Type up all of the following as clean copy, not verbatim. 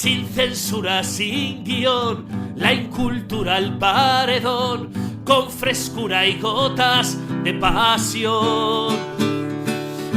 sin censura, sin guión, la incultura al paredón, con frescura y gotas de pasión.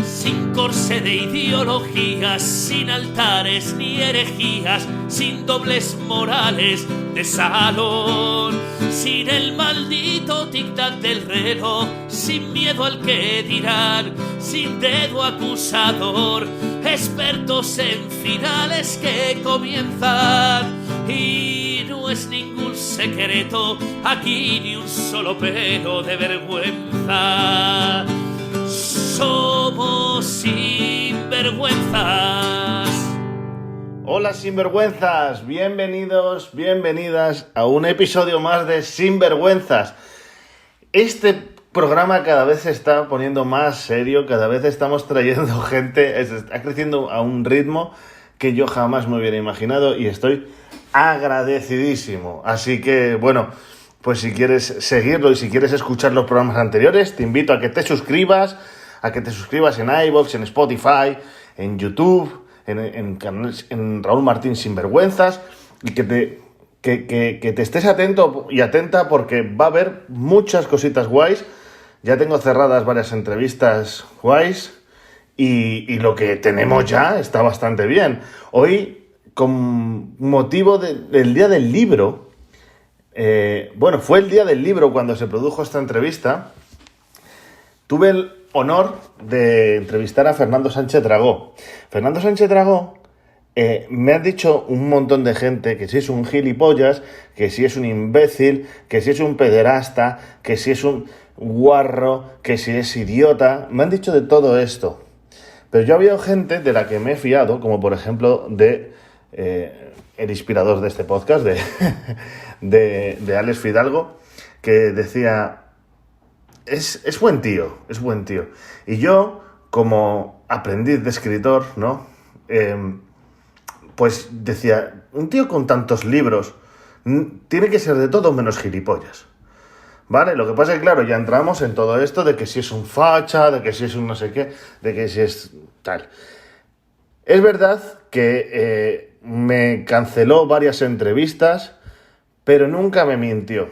Sin corsé de ideologías, sin altares ni herejías, sin dobles morales de salón, sin el maldito tic-tac del reloj, sin miedo al que dirán, sin dedo acusador, expertos en finales que comienzan. Y no es ningún secreto, aquí ni un solo pelo de vergüenza. Somos sinvergüenzas. Hola sinvergüenzas, bienvenidos, bienvenidas a un episodio más de Sinvergüenzas. Este programa cada vez se está poniendo más serio, cada vez estamos trayendo gente, está creciendo a un ritmo que yo jamás me hubiera imaginado y estoy agradecidísimo. Así que bueno, pues si quieres seguirlo y si quieres escuchar los programas anteriores, te invito a que te suscribas, en iVoox, en Spotify, en YouTube, en Raúl Martín Sinvergüenzas, y que te estés atento y atenta porque va a haber muchas cositas guays. Ya tengo cerradas varias entrevistas guays y lo que tenemos ya está bastante bien. Hoy, con motivo del Día del Libro, fue el Día del Libro cuando se produjo esta entrevista, tuve el honor de entrevistar a Fernando Sánchez Dragó. Fernando Sánchez Dragó me ha dicho un montón de gente que si es un gilipollas, que si es un imbécil, que si es un pederasta, que si es un guarro, que si es idiota. Me han dicho de todo esto. Pero yo había gente de la que me he fiado, como por ejemplo de el inspirador de este podcast, de Alex Fidalgo, que decía... Es buen tío. Y yo, como aprendiz de escritor, ¿no? Pues decía, un tío con tantos libros tiene que ser de todo menos gilipollas, ¿vale? Lo que pasa es que, claro, ya entramos en todo esto de que si es un facha, de que si es un no sé qué, de que si es tal. Es verdad que me canceló varias entrevistas, pero nunca me mintió.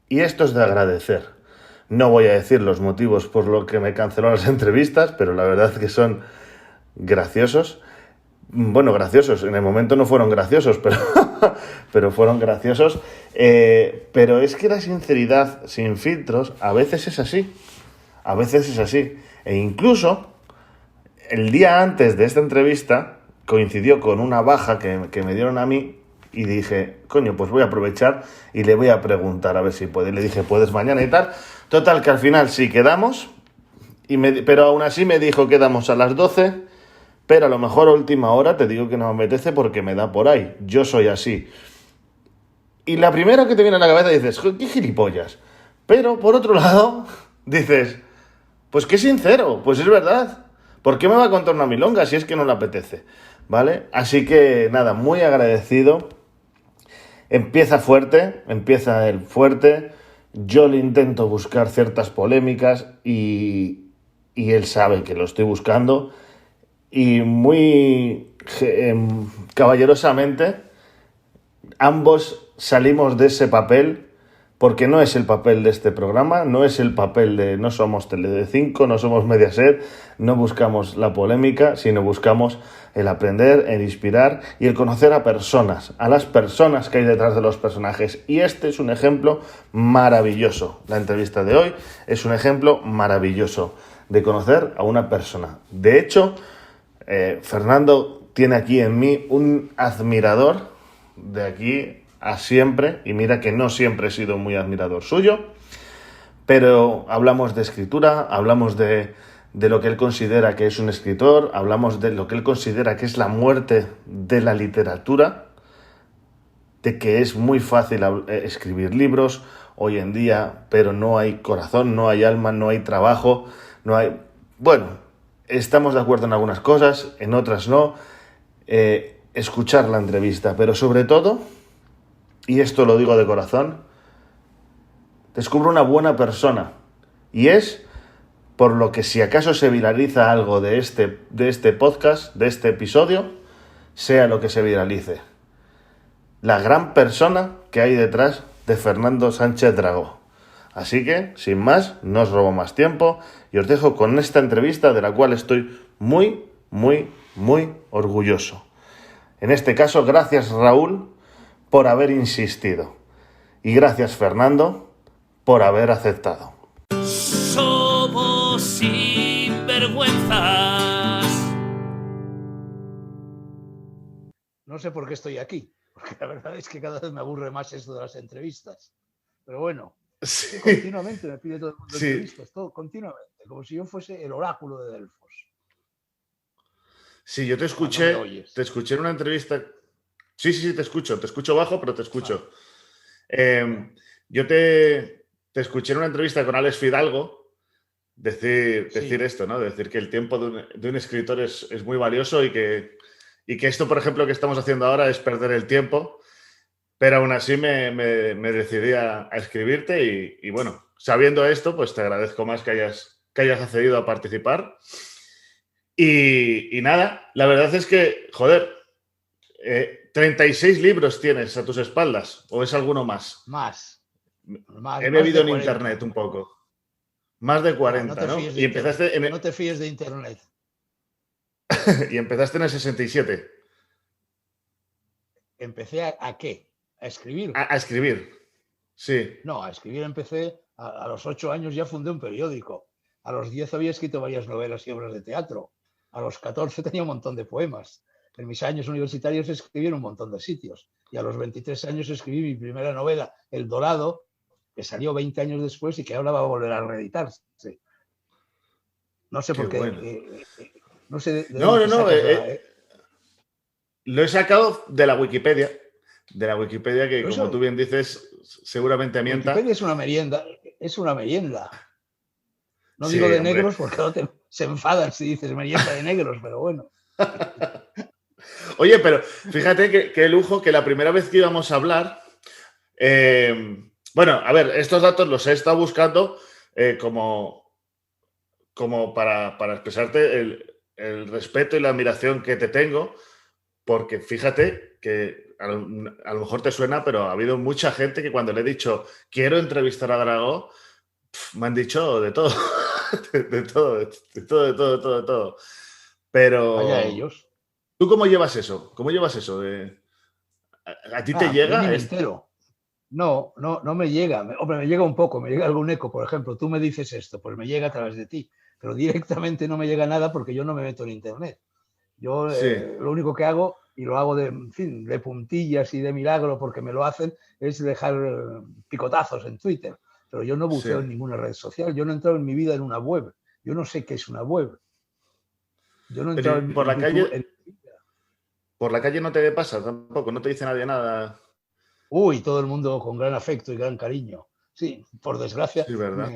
Y esto es de agradecer. No voy a decir los motivos por los que me canceló las entrevistas, pero la verdad es que son graciosos. Bueno, graciosos, en el momento no fueron graciosos, pero fueron graciosos. Pero es que la sinceridad sin filtros a veces es así. E incluso el día antes de esta entrevista coincidió con una baja que me dieron a mí. Y dije, coño, pues voy a aprovechar y le voy a preguntar a ver si puede. Le dije, ¿puedes mañana y tal? Total, que al final sí quedamos, pero aún así me dijo, quedamos a las 12, pero a lo mejor a última hora te digo que no me apetece porque me da por ahí. Yo soy así. Y la primera que te viene a la cabeza dices, qué gilipollas. Pero por otro lado, dices, pues qué sincero, pues es verdad. ¿Por qué me va a contar una milonga si es que no le apetece? ¿Vale? Así que nada, muy agradecido. Empieza el fuerte. Yo le intento buscar ciertas polémicas y él sabe que lo estoy buscando. Y muy caballerosamente ambos salimos de ese papel, porque no es el papel de este programa, no es el papel de... No somos Telecinco, no somos Mediaset, no buscamos la polémica, sino buscamos el aprender, el inspirar y el conocer a personas, a las personas que hay detrás de los personajes. Y este es un ejemplo maravilloso. La entrevista de hoy es un ejemplo maravilloso de conocer a una persona. De hecho, Fernando tiene aquí en mí un admirador de aquí a siempre, y mira que no siempre he sido muy admirador suyo, pero hablamos de escritura, hablamos de lo que él considera que es un escritor, hablamos de lo que él considera que es la muerte de la literatura, de que es muy fácil escribir libros hoy en día, pero no hay corazón, no hay alma, no hay trabajo, no hay... Bueno, estamos de acuerdo en algunas cosas, en otras no. Escuchar la entrevista, pero sobre todo, y esto lo digo de corazón, descubro una buena persona. Y es por lo que, si acaso se viraliza algo de este podcast, de este episodio, sea lo que se viralice. La gran persona que hay detrás de Fernando Sánchez Dragó. Así que, sin más, no os robo más tiempo y os dejo con esta entrevista de la cual estoy muy, muy, muy orgulloso. En este caso, gracias Raúl por haber insistido. Y gracias Fernando por haber aceptado. Somos sinvergüenzas. No sé por qué estoy aquí, porque la verdad es que cada vez me aburre más esto de las entrevistas. Pero bueno, Sí. continuamente me pide todo el mundo Sí. entrevistas, todo continuamente, como si yo fuese el oráculo de Delfos. Sí, yo te ¿No me escuché oyes? en una entrevista. Sí, te escucho bajo, pero te escucho. Yo te escuché en una entrevista con Alex Fidalgo decir esto, ¿no? Decir que el tiempo de un escritor es muy valioso y que esto, por ejemplo, que estamos haciendo ahora es perder el tiempo, pero aún así me decidí a escribirte y bueno, sabiendo esto, pues te agradezco más que hayas accedido a participar. Y nada, la verdad es que, joder, 36 libros tienes a tus espaldas, ¿o es alguno más? Más He bebido en 40. internet un poco. Más de 40, No, ¿no? fíes de Y empezaste en no te fíes de internet. y empezaste en el 67 ¿Empecé a qué? ¿A escribir? a escribir. Sí, No, a escribir empecé a los 8 años, ya fundé un periódico. A los 10 había escrito varias novelas y obras de teatro. A los 14 tenía un montón de poemas. En mis años universitarios escribí en un montón de sitios. Y a los 23 años escribí mi primera novela, El Dorado, que salió 20 años después y que ahora va a volver a reeditarse. No sé qué por qué. bueno. No sé de No, dónde te sacas lo he sacado de la Wikipedia. De la Wikipedia que, Pero como eso, tú bien dices, seguramente mienta. Wikipedia es una merienda. Es una merienda. No Sí, digo de hombre. negros porque no se enfadan si dices merienda de negros, pero bueno. Oye, pero fíjate qué lujo que la primera vez que íbamos a hablar. Bueno, a ver, estos datos los he estado buscando como para expresarte el respeto y la admiración que te tengo, porque fíjate que a lo mejor te suena, pero ha habido mucha gente que cuando le he dicho quiero entrevistar a Dragó, me han dicho de todo, de todo. Pero Allá ellos. ¿tú cómo llevas eso? ¿Cómo llevas eso? ¿A ti te Yo ni llega? me entero. No me llega. Hombre, me llega un poco, me llega algún eco. Por ejemplo, tú me dices esto, pues me llega a través de ti. Pero directamente no me llega nada porque yo no me meto en internet. Yo Sí, lo único que hago, y lo hago en fin, de puntillas y de milagro porque me lo hacen, es dejar picotazos en Twitter. Pero yo no sí. buceo en ninguna red social. Yo no he entrado en mi vida en una web. Yo no sé qué es una web. Yo no he Pero entrado por en la YouTube. calle no te pasa tampoco, no te dice nadie nada. Uy, todo el mundo con gran afecto y gran cariño. Sí, por desgracia, Sí, ¿verdad?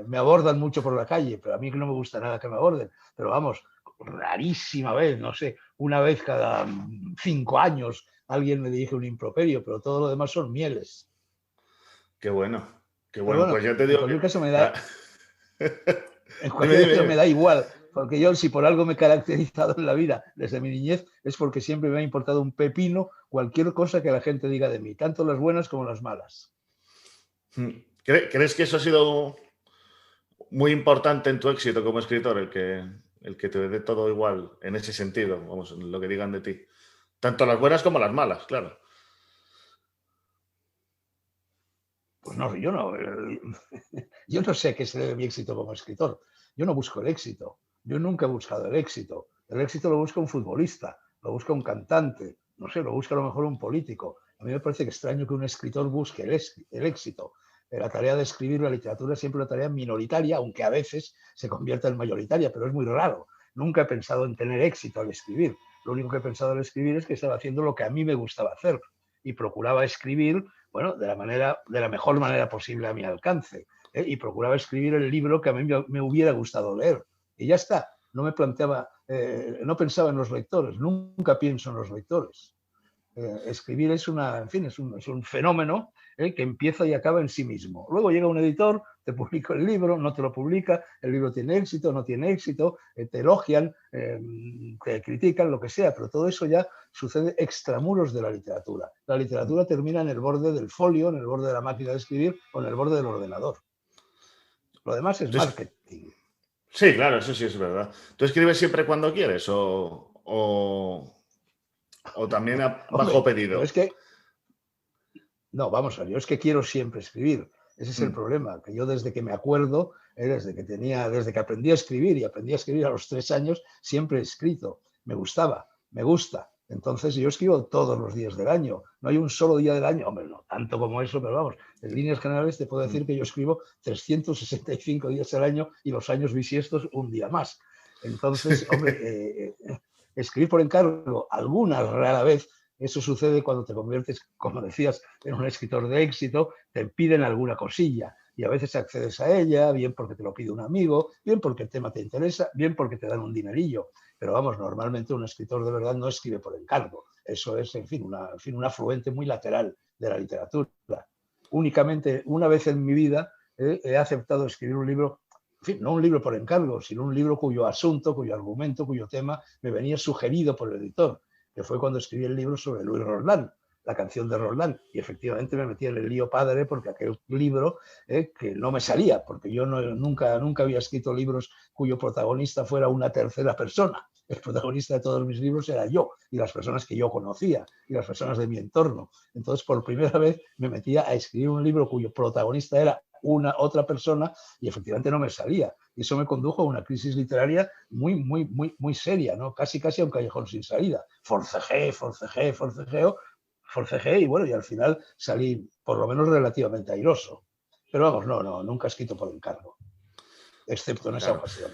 me abordan mucho por la calle, pero a mí no me gusta nada que me aborden. Pero vamos, rarísima vez, no sé, una vez cada 5 años alguien me dirige un improperio, pero todo lo demás son mieles. Qué bueno, qué Pero bueno. bueno, Pues ya te en digo cualquier que... caso Ah, en dime, cualquier caso me dime. da igual, porque yo si por algo me he caracterizado en la vida desde mi niñez es porque siempre me ha importado un pepino cualquier cosa que la gente diga de mí, tanto las buenas como las malas. ¿Crees que eso ha sido muy importante en tu éxito como escritor, el que te dé todo igual en ese sentido, vamos, en lo que digan de ti? Tanto las buenas como las malas, claro. Pues no, yo no sé a qué se debe mi éxito como escritor. Yo no busco el éxito. Yo nunca he buscado el éxito. El éxito lo busca un futbolista, lo busca un cantante, no sé, lo busca a lo mejor un político. A mí me parece que extraño que un escritor busque el éxito. La tarea de escribir la literatura es siempre una tarea minoritaria, aunque a veces se convierta en mayoritaria, pero es muy raro. Nunca he pensado en tener éxito al escribir. Lo único que he pensado al escribir es que estaba haciendo lo que a mí me gustaba hacer y procuraba escribir, bueno, de la mejor manera posible a mi alcance, y procuraba escribir el libro que a mí me hubiera gustado leer. Y ya está, no me planteaba, no pensaba en los lectores, nunca pienso en los lectores. Escribir es un fenómeno que empieza y acaba en sí mismo. Luego llega un editor, te publico el libro, no te lo publica, el libro tiene éxito, no tiene éxito, te elogian, te critican, lo que sea, pero todo eso ya sucede extramuros de la literatura. La literatura termina en el borde del folio, en el borde de la máquina de escribir o en el borde del ordenador. Lo demás es marketing. Sí, claro, eso sí es verdad. ¿Tú escribes siempre cuando quieres o también bajo pedido? Pero es que, no, vamos a ver, yo es que quiero siempre escribir. Ese es el problema, que yo desde que me acuerdo, desde que aprendí a escribir, y aprendí a escribir a los 3 años, siempre he escrito. Me gustaba, me gusta. Entonces yo escribo todos los días del año. No hay un solo día del año, hombre, no tanto como eso, pero vamos, en líneas generales te puedo decir que yo escribo 365 días al año y los años bisiestos un día más. Entonces, hombre, escribir por encargo, alguna rara vez. Eso sucede cuando te conviertes, como decías, en un escritor de éxito, te piden alguna cosilla y a veces accedes a ella, bien porque te lo pide un amigo, bien porque el tema te interesa, bien porque te dan un dinerillo. Pero vamos, normalmente un escritor de verdad no escribe por encargo. Eso es, en fin, un afluente muy lateral de la literatura. Únicamente una vez en mi vida he aceptado escribir un libro, en fin, no un libro por encargo, sino un libro cuyo asunto, cuyo argumento, cuyo tema me venía sugerido por el editor, que fue cuando escribí el libro sobre Louis Roldán, la canción de Roldán, y efectivamente me metí en el lío padre porque aquel libro que no me salía, porque yo nunca había escrito libros cuyo protagonista fuera una tercera persona. El protagonista de todos mis libros era yo y las personas que yo conocía y las personas de mi entorno. Entonces, por primera vez me metía a escribir un libro cuyo protagonista era una otra persona y efectivamente no me salía. Y eso me condujo a una crisis literaria muy seria, ¿no? Casi a un callejón sin salida. Forcejeé y bueno, y al final salí por lo menos relativamente airoso. Pero vamos, nunca he escrito por encargo, excepto en esa ocasión.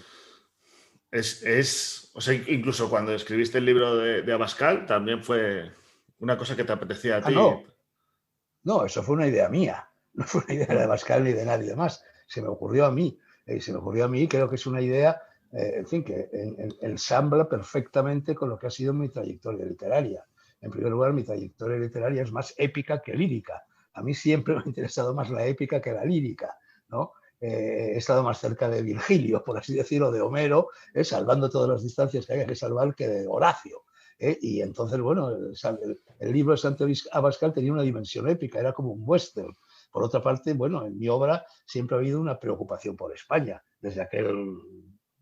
O sea, incluso cuando escribiste el libro de Abascal, también fue una cosa que te apetecía a ti. No, eso fue una idea mía. No fue una idea de Abascal ni de nadie más. Se me ocurrió a mí. Creo que es una idea, en fin, que ensambla perfectamente con lo que ha sido mi trayectoria literaria. En primer lugar, mi trayectoria literaria es más épica que lírica. A mí siempre me ha interesado más la épica que la lírica, ¿no? He estado más cerca de Virgilio, por así decirlo, de Homero, salvando todas las distancias que haya que salvar, que de Horacio. Y entonces, bueno, el libro de Santiago Abascal tenía una dimensión épica, era como un western. Por otra parte, bueno, en mi obra siempre ha habido una preocupación por España, desde aquel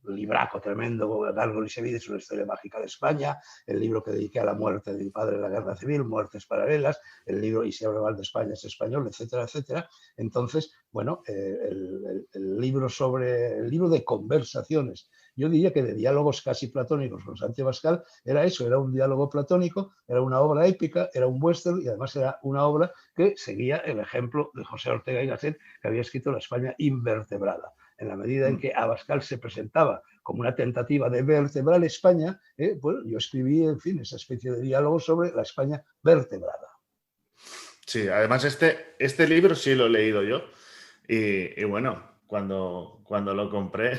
libraco tremendo, Gárgolas y Sevides, una historia mágica de España, el libro que dediqué a la muerte de mi padre en la Guerra Civil, Muertes Paralelas, el libro Y si habla mal de España es español, etcétera, etcétera. Entonces, bueno, el libro de conversaciones, yo diría que de diálogos casi platónicos con Santiago Abascal, era eso, era un diálogo platónico, era una obra épica, era un western y además era una obra que seguía el ejemplo de José Ortega y Gasset, que había escrito La España invertebrada. En la medida en que Abascal se presentaba como una tentativa de vertebrar España, bueno, yo escribí, en fin, esa especie de diálogo sobre la España vertebrada. Sí, además este libro sí lo he leído yo y bueno, cuando lo compré,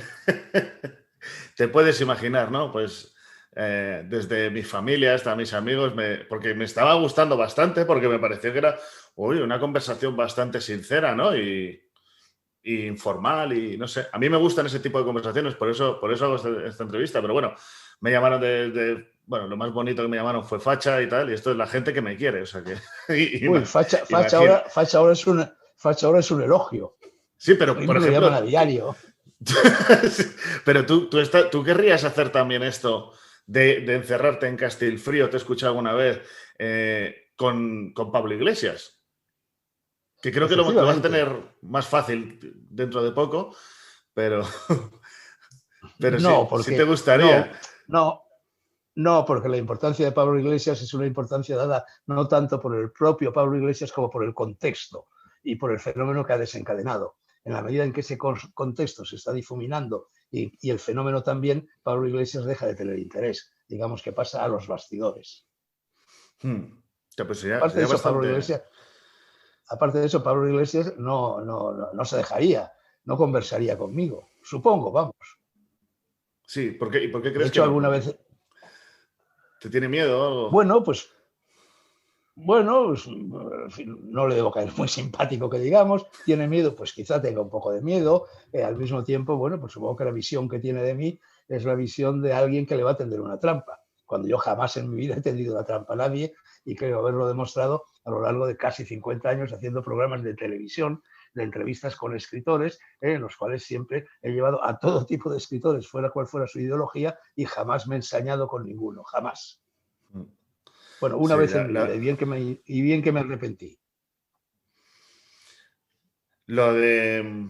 te puedes imaginar, ¿no? Pues desde mi familia hasta mis amigos, porque me estaba gustando bastante, porque me pareció que era una conversación bastante sincera, ¿no? Y informal y no sé. A mí me gustan ese tipo de conversaciones, por eso hago esta entrevista, pero bueno, me llamaron bueno, lo más bonito que me llamaron fue facha y tal, y esto es la gente que me quiere, o sea que... facha ahora es un elogio. Sí, pero por ejemplo... Me llaman a diario. Pero tú querrías hacer también esto de encerrarte en Castilfrío, te he escuchado alguna vez, con Pablo Iglesias. Que creo que lo vas a tener más fácil dentro de poco, pero no, sí te gustaría. No, porque la importancia de Pablo Iglesias es una importancia dada no tanto por el propio Pablo Iglesias como por el contexto y por el fenómeno que ha desencadenado. En la medida en que ese contexto se está difuminando y el fenómeno también, Pablo Iglesias deja de tener interés. Digamos que pasa a los bastidores. Pues Aparte de eso, Pablo Iglesias no se dejaría, no conversaría conmigo. Supongo, vamos. Sí, ¿por qué crees de hecho, que alguna vez... ¿Te tiene miedo o algo? Bueno, pues Bueno, pues, en fin, no le debo caer muy simpático que digamos, tiene miedo, pues quizá tenga un poco de miedo, al mismo tiempo, bueno, pues supongo que la visión que tiene de mí es la visión de alguien que le va a tender una trampa, cuando yo jamás en mi vida he tendido una trampa a nadie y creo haberlo demostrado a lo largo de casi 50 años haciendo programas de televisión, de entrevistas con escritores, en los cuales siempre he llevado a todo tipo de escritores, fuera cual fuera su ideología, y jamás me he ensañado con ninguno, jamás. Bueno, una Sí, vez en mi vida, y bien que me arrepentí. lo de,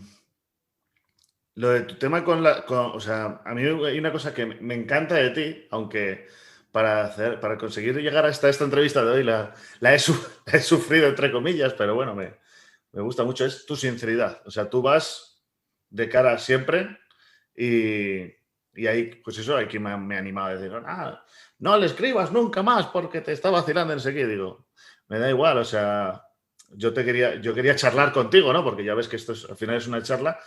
lo de tu tema o sea, a mí hay una cosa que me encanta de ti, aunque para conseguir llegar hasta esta entrevista de hoy la la he sufrido entre comillas, pero bueno, me gusta mucho, es tu sinceridad. O sea, tú vas de cara siempre y, y ahí, pues eso, hay quien me ha animado a decir, no le escribas nunca más porque te está vacilando enseguida. Y digo, me da igual, o sea, yo quería charlar contigo, ¿no? Porque ya ves que al final es una charla,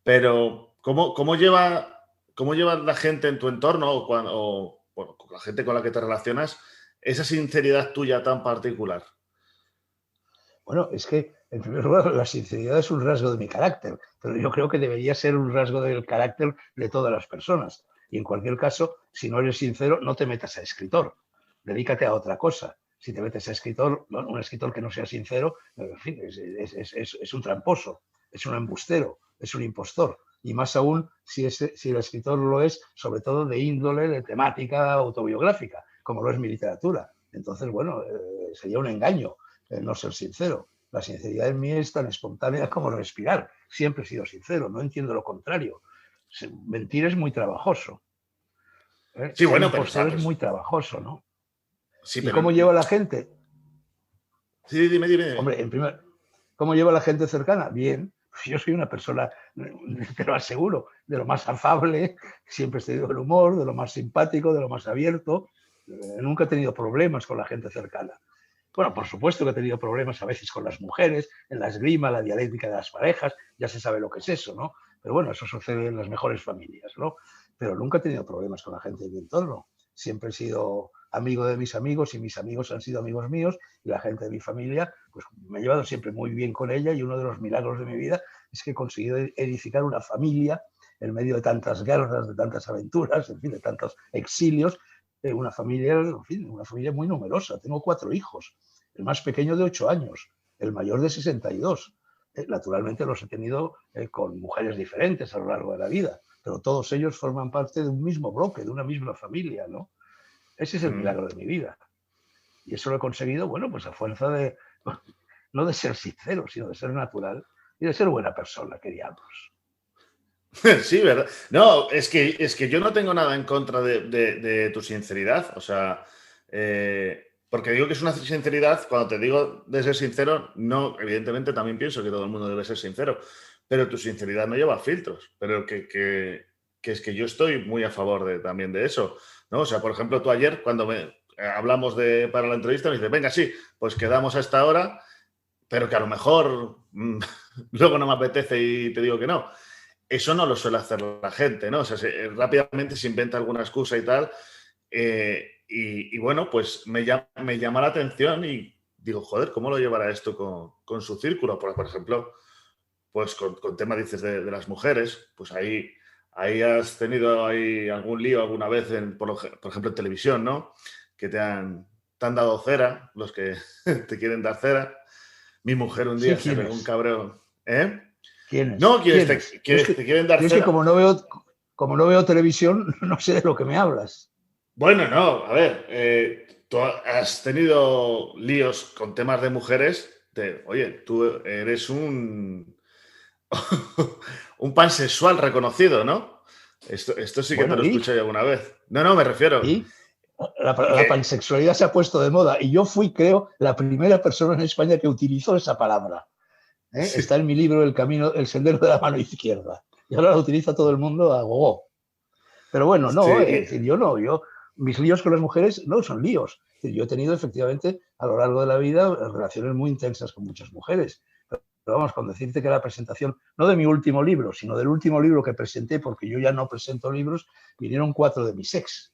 pero cómo lleva la gente en tu entorno bueno, con la gente con la que te relacionas esa sinceridad tuya tan particular? Bueno, es que, en primer lugar, la sinceridad es un rasgo de mi carácter, pero yo creo que debería ser un rasgo del carácter de todas las personas. Y en cualquier caso, si no eres sincero, no te metas a escritor. Dedícate a otra cosa. Si te metes a escritor, bueno, un escritor que no sea sincero, en fin, es un tramposo, es un embustero, es un impostor. Y más aún si el escritor lo es, sobre todo de índole, de temática autobiográfica, como lo es mi literatura. Entonces, bueno, sería un engaño no ser sincero. La sinceridad en mí es tan espontánea como respirar. Siempre he sido sincero, no entiendo lo contrario. Mentir es muy trabajoso. Sí, Ser bueno, pero impostor es muy trabajoso, ¿no? sí, ¿Y pero cómo lleva la gente? sí, dime. Hombre, ¿cómo lleva la gente cercana? Bien. Yo soy una persona, te lo aseguro, de lo más afable, siempre he tenido el humor, de lo más simpático, de lo más abierto. Nunca he tenido problemas con la gente cercana. Bueno, por supuesto que he tenido problemas a veces con las mujeres, en la esgrima, la dialéctica de las parejas, ya se sabe lo que es eso, ¿no? Pero bueno, eso sucede en las mejores familias, ¿no? Pero nunca he tenido problemas con la gente de mi entorno. Siempre he sido amigo de mis amigos y mis amigos han sido amigos míos y la gente de mi familia, pues me he llevado siempre muy bien con ella y uno de los milagros de mi vida es que he conseguido edificar una familia en medio de tantas guerras, de tantas aventuras, en fin, de tantos exilios, una familia, en fin, una familia muy numerosa. Tengo 4 hijos, el más pequeño de 8 años, el mayor de 62. Naturalmente los he tenido con mujeres diferentes a lo largo de la vida, pero todos ellos forman parte de un mismo bloque, de una misma familia, ¿no? Ese es el milagro de mi vida. Y eso lo he conseguido, bueno, pues a fuerza de, no de ser sincero, sino de ser natural y de ser buena persona, queríamos. Sí, ¿verdad? No, es que yo no tengo nada en contra de tu sinceridad. O sea, porque digo que es una sinceridad, cuando te digo de ser sincero, no, evidentemente también pienso que todo el mundo debe ser sincero, pero tu sinceridad no lleva filtros. Pero que es que yo estoy muy a favor también de eso, ¿no? O sea, por ejemplo, tú ayer, cuando hablamos para la entrevista, me dices, venga, sí, pues quedamos a esta hora, pero que a lo mejor luego no me apetece y te digo que no. Eso no lo suele hacer la gente, ¿no? O sea, rápidamente se inventa alguna excusa y tal. Y bueno, pues me llama la atención y digo, joder, ¿cómo lo llevará esto con su círculo? Por ejemplo, pues con tema, dices, de las mujeres, pues ahí has tenido ahí algún lío alguna vez, por ejemplo, en televisión, ¿no? Que te han dado cera, los que te quieren dar cera. Mi mujer un Sí, día se ¿quién pegó un es? cabreo. ¿Eh? ¿Quién es? No, ¿Quién es? te quieren dar Yo es que cera. como no veo televisión, no sé de lo que me hablas. Bueno, no, a ver, tú has tenido líos con temas de mujeres. Oye, tú eres un pansexual reconocido, ¿no? Esto sí que te Bueno, lo escuché alguna vez. No, me refiero. ¿y? Y La que, pansexualidad se ha puesto de moda y yo fui, creo, la primera persona en España que utilizó esa palabra. Está sí, en mi libro El camino, El sendero de la mano izquierda. Y ahora la utiliza todo el mundo a gogo. Pero bueno, no, es sí, decir, mis líos con las mujeres no son líos. Es decir, yo he tenido efectivamente a lo largo de la vida relaciones muy intensas con muchas mujeres. Pero vamos, con decirte que la presentación, no de mi último libro, sino del último libro que presenté, porque yo ya no presento libros, vinieron 4 de mis ex.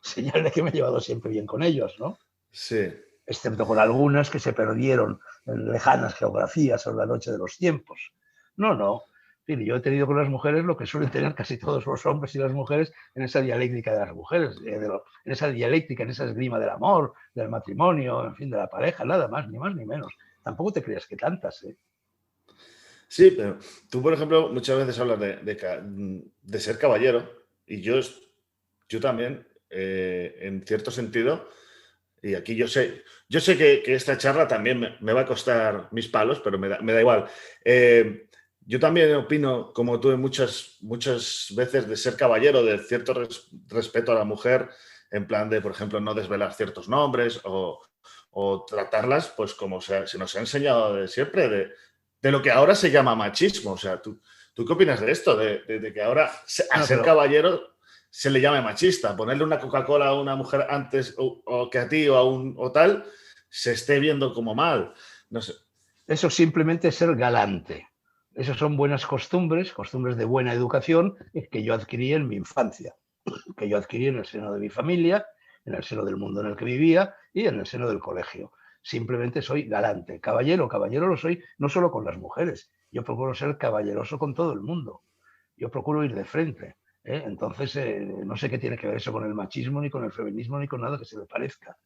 Señal de que me he llevado siempre bien con ellos, ¿no? sí. excepto con algunas que se perdieron en lejanas geografías o en la noche de los tiempos. No, no. En fin, yo he tenido con las mujeres lo que suelen tener casi todos los hombres y las mujeres en esa dialéctica de las mujeres, en esa dialéctica, en esa esgrima del amor, del matrimonio, en fin, de la pareja, nada más ni menos. Tampoco te creas que tantas, ¿eh? Sí, pero tú, por ejemplo, muchas veces hablas de ser caballero y yo también, en cierto sentido, y aquí yo sé que esta charla también me va a costar mis palos, pero me da igual. Yo también opino, como tú, muchas veces de ser caballero, de cierto respeto a la mujer, en plan de, por ejemplo, no desvelar ciertos nombres o tratarlas, pues como se nos ha enseñado de siempre, de lo que ahora se llama machismo. O sea, ¿tú qué opinas de esto? De que ahora a No, ser pero caballero se le llame machista. Ponerle una Coca-Cola a una mujer antes o que a ti o tal, se esté viendo como mal. No sé. eso simplemente es ser galante. Esas son buenas costumbres, costumbres de buena educación que yo adquirí en mi infancia, que yo adquirí en el seno de mi familia, en el seno del mundo en el que vivía y en el seno del colegio. Simplemente soy galante. Caballero, caballero lo soy no solo con las mujeres, yo procuro ser caballeroso con todo el mundo. Yo procuro ir de frente. Entonces, no sé qué tiene que ver eso con el machismo, ni con el feminismo, ni con nada que se le parezca.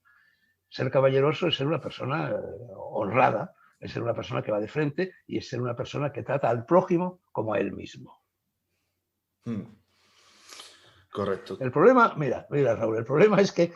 Ser caballeroso es ser una persona honrada, es ser una persona que va de frente y es ser una persona que trata al prójimo como a él mismo. Hmm. Correcto. El problema, mira, Raúl, el problema es que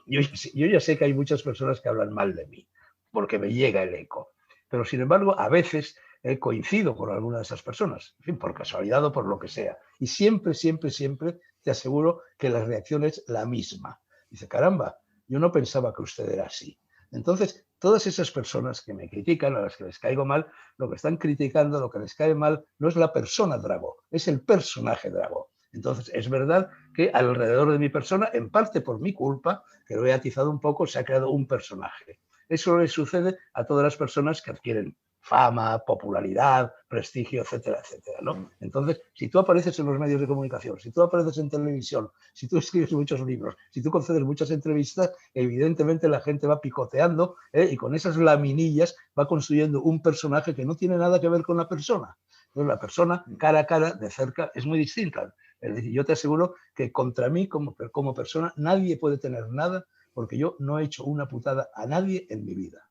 yo ya sé que hay muchas personas que hablan mal de mí, porque me llega el eco. Pero, sin embargo, a veces coincido con alguna de esas personas, en fin, por casualidad o por lo que sea. Y siempre, siempre, siempre te aseguro que la reacción es la misma. Dice, caramba, yo no pensaba que usted era así. Entonces, todas esas personas que me critican, a las que les caigo mal, lo que están criticando, lo que les cae mal, no es la persona Drago, es el personaje Drago. Entonces, es verdad que alrededor de mi persona, en parte por mi culpa, que lo he atizado un poco, se ha creado un personaje. Eso le sucede a todas las personas que adquieren fama, popularidad, prestigio, etcétera, etcétera, ¿no? Entonces, si tú apareces en los medios de comunicación, si tú apareces en televisión, si tú escribes muchos libros, si tú concedes muchas entrevistas, evidentemente la gente va picoteando y con esas laminillas va construyendo un personaje que no tiene nada que ver con la persona. Entonces, la persona cara a cara, de cerca, es muy distinta. Es decir, yo te aseguro que contra mí como persona nadie puede tener nada porque yo no he hecho una putada a nadie en mi vida.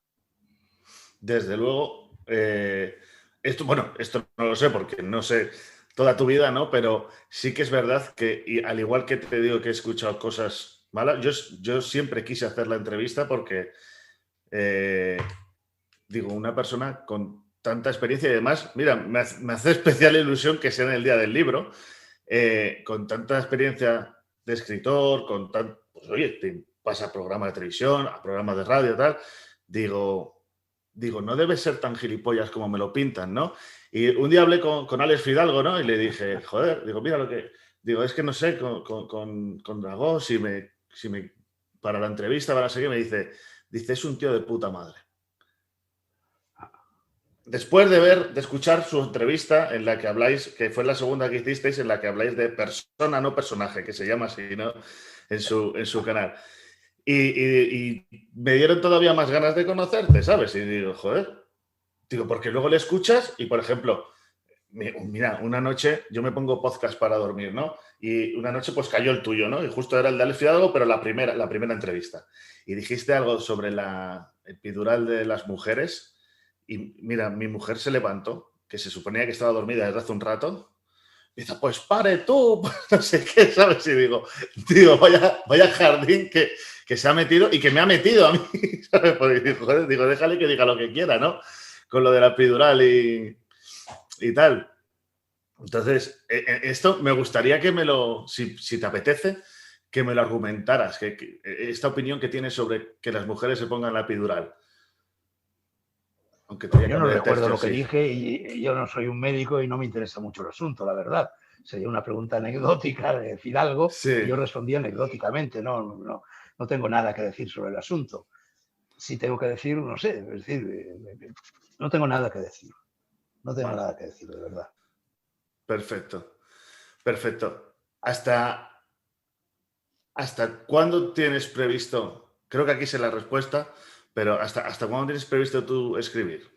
Desde luego, esto no lo sé porque no sé toda tu vida, ¿no? Pero sí que es verdad que, y al igual que te digo que he escuchado cosas malas, yo siempre quise hacer la entrevista porque, eh, digo, una persona con tanta experiencia y además, mira, me hace especial ilusión que sea en el día del libro, con tanta experiencia de escritor, pues oye, te pasa a programas de televisión, a programas de radio, tal, digo, no debe ser tan gilipollas como me lo pintan, ¿no? Y un día hablé con Alex Fidalgo, ¿no? Y le dije, joder, digo, mira lo que... Digo, es que no sé, con Dragó, para la entrevista, para seguir, me dice, es un tío de puta madre. Después de escuchar su entrevista en la que habláis, que fue la segunda que hicisteis, en la que habláis de persona, no personaje, que se llama así, ¿no? En su canal. Y me dieron todavía más ganas de conocerte, ¿sabes? Y digo, joder, porque luego le escuchas y, por ejemplo, mira, una noche yo me pongo podcast para dormir, ¿no? Y una noche pues cayó el tuyo, ¿no? Y justo era el de Alex Fidalgo, pero la primera entrevista. Y dijiste algo sobre el epidural de las mujeres y mira, mi mujer se levantó, que se suponía que estaba dormida desde hace un rato. Y dice, pues pare tú, no sé qué, ¿sabes? Y digo, vaya jardín que se ha metido y que me ha metido a mí, ¿sabes? Porque digo, joder, déjale que diga lo que quiera, ¿no? Con lo de la epidural y tal. Entonces, esto me gustaría que si te apetece, que me lo argumentaras, esta opinión que tienes sobre que las mujeres se pongan la epidural. Aunque te Yo no cambie de recuerdo tercio, lo que sí. dije y yo no soy un médico y no me interesa mucho el asunto, la verdad. Sería una pregunta anecdótica de Fidalgo y Sí. yo respondí anecdóticamente, no tengo nada que decir sobre el asunto. Si tengo que decir, no sé, es decir, no tengo nada que decir. No tengo Vale. nada que decir, de verdad. Perfecto. ¿Hasta cuándo tienes previsto Creo que aquí sé la respuesta, pero ¿hasta cuándo tienes previsto tú escribir?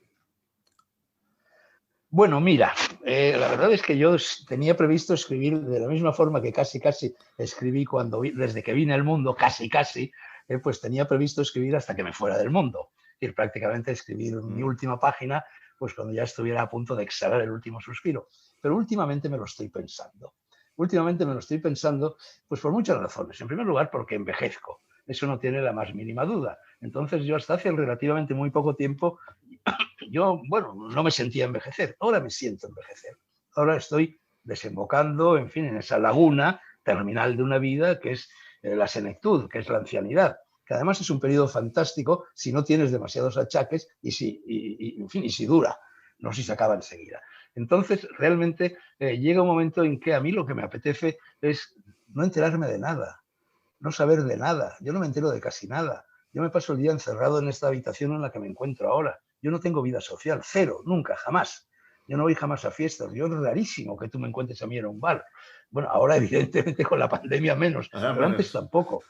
Bueno, mira, la verdad es que yo tenía previsto escribir de la misma forma que casi escribí desde que vine al mundo, pues tenía previsto escribir hasta que me fuera del mundo. Es decir, prácticamente escribir mi última página, pues cuando ya estuviera a punto de exhalar el último suspiro. Pero últimamente me lo estoy pensando. Últimamente me lo estoy pensando, pues por muchas razones. En primer lugar, porque envejezco. Eso no tiene la más mínima duda. Entonces, yo hasta hace relativamente muy poco tiempo yo, bueno, no me sentía envejecer, ahora me siento envejecer. Ahora estoy desembocando, en fin, en esa laguna terminal de una vida que es la senectud, que es la ancianidad, que además es un periodo fantástico si no tienes demasiados achaques en fin, y si dura, no si se acaba enseguida. Entonces, realmente llega un momento en que a mí lo que me apetece es no enterarme de nada, no saber de nada. Yo no me entero de casi nada. Yo me paso el día encerrado en esta habitación en la que me encuentro ahora. Yo no tengo vida social, cero, nunca, jamás. Yo no voy jamás a fiestas. Yo es rarísimo que tú me encuentres a mí en un bar. Bueno, ahora evidentemente con la pandemia menos, pero antes tampoco.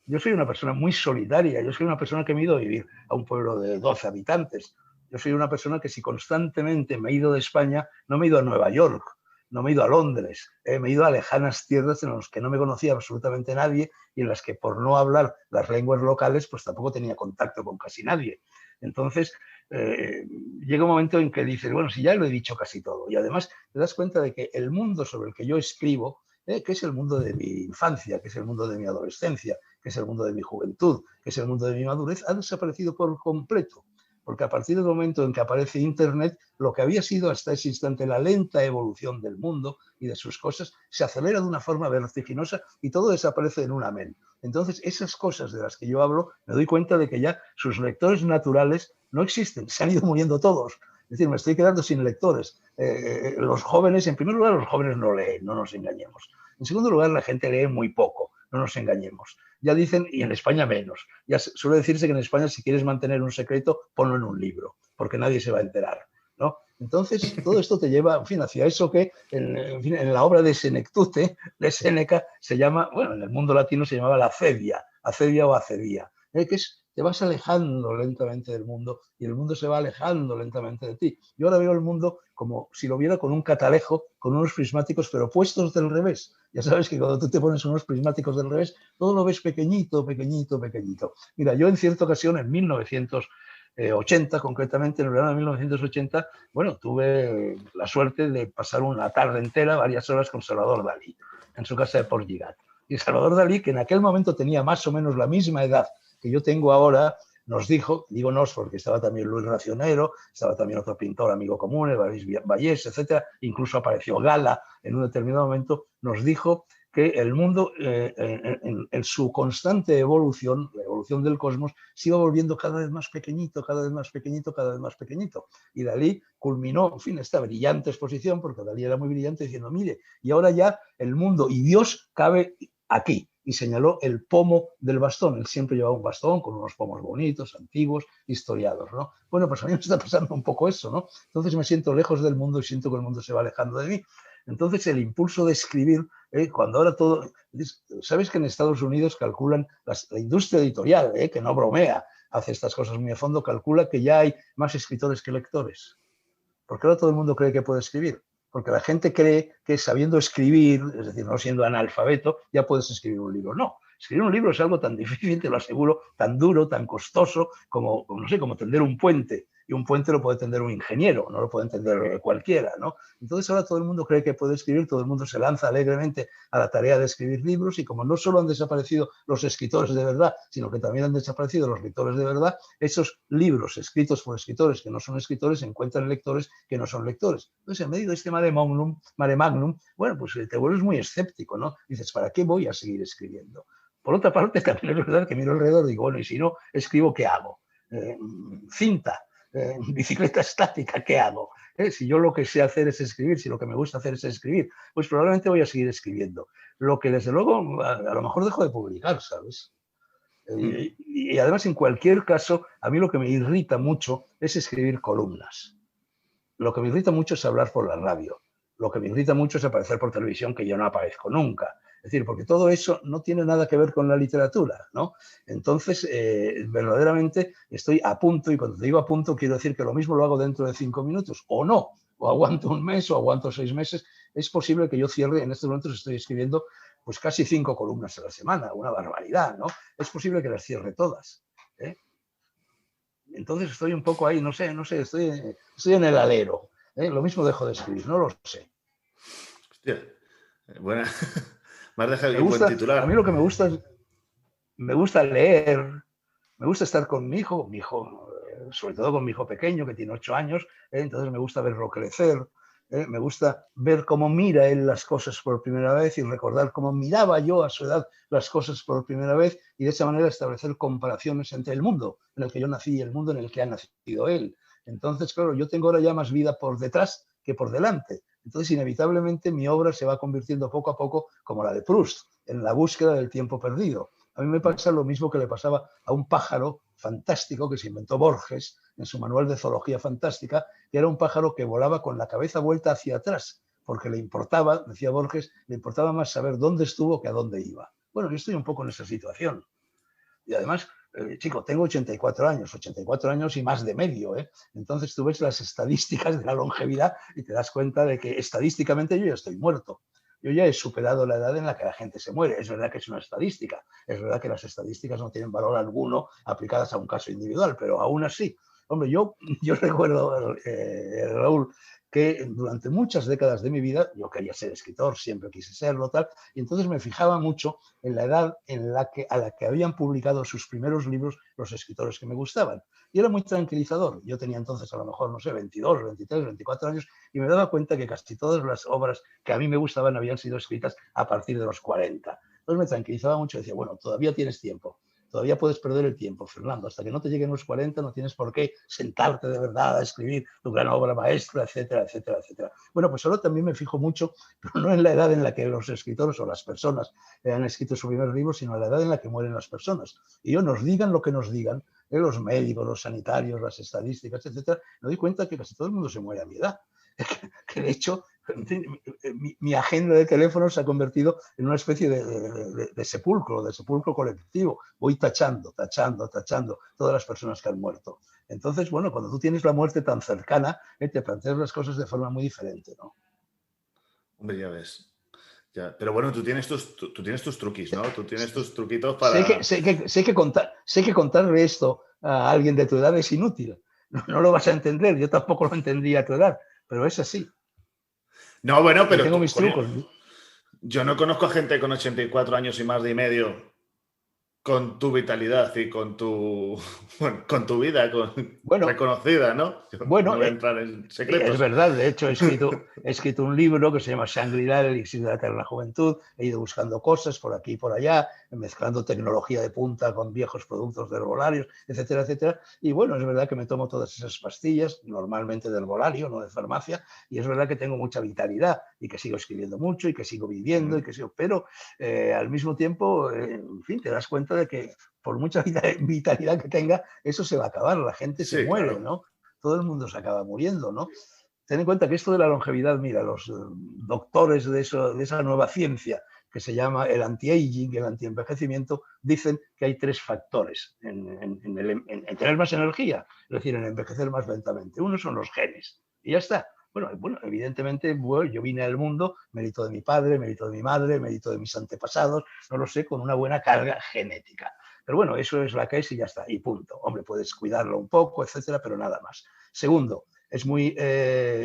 Yo soy una persona muy solitaria. Yo soy una persona que me he ido a vivir a un pueblo de 12 habitantes. Yo soy una persona que si constantemente me he ido de España, no me he ido a Nueva York, no me he ido a Londres, me he ido a lejanas tierras en las que no me conocía absolutamente nadie y en las que por no hablar las lenguas locales, pues tampoco tenía contacto con casi nadie. Entonces, llega un momento en que dices, bueno, si ya lo he dicho casi todo, y además te das cuenta de que el mundo sobre el que yo escribo, que es el mundo de mi infancia, que es el mundo de mi adolescencia, que es el mundo de mi juventud, que es el mundo de mi madurez, ha desaparecido por completo. Porque a partir del momento en que aparece Internet, lo que había sido hasta ese instante la lenta evolución del mundo y de sus cosas, se acelera de una forma vertiginosa y todo desaparece en un amén. Entonces, esas cosas de las que yo hablo, me doy cuenta de que ya sus lectores naturales no existen, se han ido muriendo todos. Es decir, me estoy quedando sin lectores. Los jóvenes, en primer lugar, los jóvenes no leen, no nos engañemos. En segundo lugar, la gente lee muy poco, no nos engañemos. Ya dicen, y en España menos. Ya suele decirse que en España si quieres mantener un secreto, ponlo en un libro, porque nadie se va a enterar, ¿no? Entonces, todo esto te lleva, en fin, hacia eso que en la obra de Senectute, de Séneca, se llama, bueno, en el mundo latino se llamaba la acedia o acedia, que es te vas alejando lentamente del mundo y el mundo se va alejando lentamente de ti. Yo ahora veo el mundo como si lo viera con un catalejo, con unos prismáticos, pero puestos del revés. Ya sabes que cuando tú te pones unos prismáticos del revés, todo lo ves pequeñito, pequeñito, pequeñito. Mira, yo en cierta ocasión, en 1980, concretamente en el verano de 1980, bueno, tuve la suerte de pasar una tarde entera, varias horas con Salvador Dalí, en su casa de Port Lligat. Y Salvador Dalí, que en aquel momento tenía más o menos la misma edad que yo tengo ahora, nos dijo, digo nos porque estaba también Luis Racionero, estaba también otro pintor amigo común, Evarist Vallés, etcétera, incluso apareció Gala en un determinado momento, nos dijo que el mundo en su constante evolución, la evolución del cosmos, se iba volviendo cada vez más pequeñito, cada vez más pequeñito, cada vez más pequeñito. Y Dalí culminó, en fin, esta brillante exposición, porque Dalí era muy brillante, diciendo, mire, y ahora ya el mundo y Dios cabe aquí. Y señaló el pomo del bastón. Él siempre llevaba un bastón con unos pomos bonitos, antiguos, historiados, ¿no? Bueno, pues a mí me está pasando un poco eso, ¿no? Entonces me siento lejos del mundo y siento que el mundo se va alejando de mí. Entonces el impulso de escribir, cuando ahora todo... ¿Sabes que en Estados Unidos calculan la industria editorial, que no bromea, hace estas cosas muy a fondo, calcula que ya hay más escritores que lectores? Porque ahora todo el mundo cree que puede escribir. Porque la gente cree que sabiendo escribir, es decir, no siendo analfabeto, ya puedes escribir un libro. No, escribir un libro es algo tan difícil, te lo aseguro, tan duro, tan costoso, como no sé, como tender un puente. Y un puente lo puede tender un ingeniero, no lo puede entender cualquiera, ¿no? Entonces ahora todo el mundo cree que puede escribir, todo el mundo se lanza alegremente a la tarea de escribir libros y como no solo han desaparecido los escritores de verdad, sino que también han desaparecido los lectores de verdad, esos libros escritos por escritores que no son escritores encuentran lectores que no son lectores. Entonces, en medio de este mare magnum, bueno, pues te vuelves muy escéptico, ¿no? Dices, ¿para qué voy a seguir escribiendo? Por otra parte, también es verdad que miro alrededor y digo, bueno, y si no escribo, ¿qué hago? Cinta. Bicicleta estática, ¿qué hago? Si yo lo que sé hacer es escribir, si lo que me gusta hacer es escribir, pues probablemente voy a seguir escribiendo. Lo que desde luego a lo mejor dejo de publicar, ¿sabes? Y además en cualquier caso, a mí lo que me irrita mucho es escribir columnas. Lo que me irrita mucho es hablar por la radio. Lo que me irrita mucho es aparecer por televisión, que yo no aparezco nunca. Es decir, porque todo eso no tiene nada que ver con la literatura, ¿no? Entonces, verdaderamente estoy a punto, y cuando te digo a punto, quiero decir que lo mismo lo hago dentro de 5 minutos, o no, o aguanto un mes, o aguanto 6 meses. Es posible que yo cierre, en estos momentos estoy escribiendo pues casi 5 columnas a la semana, una barbaridad, ¿no? Es posible que las cierre todas, ¿eh? Entonces estoy un poco ahí, no sé, estoy en el alero, ¿eh? Lo mismo dejo de escribir, no lo sé. Hostia, buena. Me has dejado Me aquí un buen gusta, a mí titular. lo que me gusta leer, me gusta estar con mi hijo, sobre todo con mi hijo pequeño, que tiene 8 años, entonces me gusta verlo crecer, me gusta ver cómo mira él las cosas por primera vez y recordar cómo miraba yo a su edad las cosas por primera vez, y de esa manera establecer comparaciones entre el mundo en el que yo nací y el mundo en el que ha nacido él. Entonces, claro, yo tengo ahora ya más vida por detrás que por delante. Entonces, inevitablemente, mi obra se va convirtiendo poco a poco como la de Proust, en la búsqueda del tiempo perdido. A mí me pasa lo mismo que le pasaba a un pájaro fantástico que se inventó Borges en su manual de zoología fantástica, que era un pájaro que volaba con la cabeza vuelta hacia atrás, porque le importaba, decía Borges, le importaba más saber dónde estuvo que a dónde iba. Bueno, yo estoy un poco en esa situación. Y además, chico, tengo 84 años y más de medio, ¿eh? Entonces tú ves las estadísticas de la longevidad y te das cuenta de que estadísticamente yo ya estoy muerto. Yo ya he superado la edad en la que la gente se muere. Es verdad que es una estadística. Es verdad que las estadísticas no tienen valor alguno aplicadas a un caso individual, pero aún así, hombre, yo recuerdo, Raúl, que durante muchas décadas de mi vida yo quería ser escritor, siempre quise serlo, tal, y entonces me fijaba mucho en la edad a la que habían publicado sus primeros libros los escritores que me gustaban. Y era muy tranquilizador. Yo tenía entonces a lo mejor, no sé, 22, 23, 24 años, y me daba cuenta que casi todas las obras que a mí me gustaban habían sido escritas a partir de los 40. Entonces me tranquilizaba mucho y decía, bueno, todavía tienes tiempo. Todavía puedes perder el tiempo, Fernando. Hasta que no te lleguen los 40 no tienes por qué sentarte de verdad a escribir tu gran obra maestra, etcétera, etcétera, etcétera. Bueno, pues ahora también me fijo mucho, pero no en la edad en la que los escritores o las personas han escrito su primer libro, sino en la edad en la que mueren las personas. Y ellos nos digan lo que nos digan, los médicos, los sanitarios, las estadísticas, etcétera, me doy cuenta que casi todo el mundo se muere a mi edad. Que de hecho mi agenda de teléfono se ha convertido en una especie de sepulcro colectivo. Voy tachando todas las personas que han muerto. Entonces, bueno, cuando tú tienes la muerte tan cercana, te planteas las cosas de forma muy diferente, ¿no? Hombre, ya ves. Ya. Pero bueno, tú tienes tus truquis, ¿no? Tú tienes tus truquitos Sé para... que contarle esto a alguien de tu edad es inútil. No lo vas a entender, yo tampoco lo entendía a tu edad, pero es así. No, bueno, Yo pero tengo tú, mis trucos. yo no conozco a gente con 84 años y más de y medio con tu vitalidad y con tu, bueno, con tu vida Bueno, reconocida, ¿no? Yo no bueno, voy a entrar en es secretos. verdad, de hecho he escrito un libro que se llama Shangri-La, el elixir de la eterna juventud. He ido buscando cosas por aquí y por allá, mezclando tecnología de punta con viejos productos de herbolarios, etcétera, etcétera. Y bueno, es verdad que me tomo todas esas pastillas, normalmente de herbolario, no de farmacia, y es verdad que tengo mucha vitalidad y que sigo escribiendo mucho y que sigo viviendo, pero al mismo tiempo, en fin, te das cuenta de que por mucha vitalidad que tenga, eso se va a acabar, la gente se Sí, muere, claro. ¿no? Todo el mundo se acaba muriendo, ¿no? Ten en cuenta que esto de la longevidad, mira, los doctores de esa nueva ciencia que se llama el anti-aging, el anti-envejecimiento, dicen que hay 3 factores en tener más energía, es decir, en envejecer más lentamente. Uno son los genes, y ya está. Bueno, evidentemente, yo vine al mundo, mérito de mi padre, mérito de mi madre, mérito de mis antepasados, no lo sé, con una buena carga genética. Pero bueno, eso es la que es y ya está, y punto. Hombre, puedes cuidarlo un poco, etcétera, pero nada más. Segundo, es muy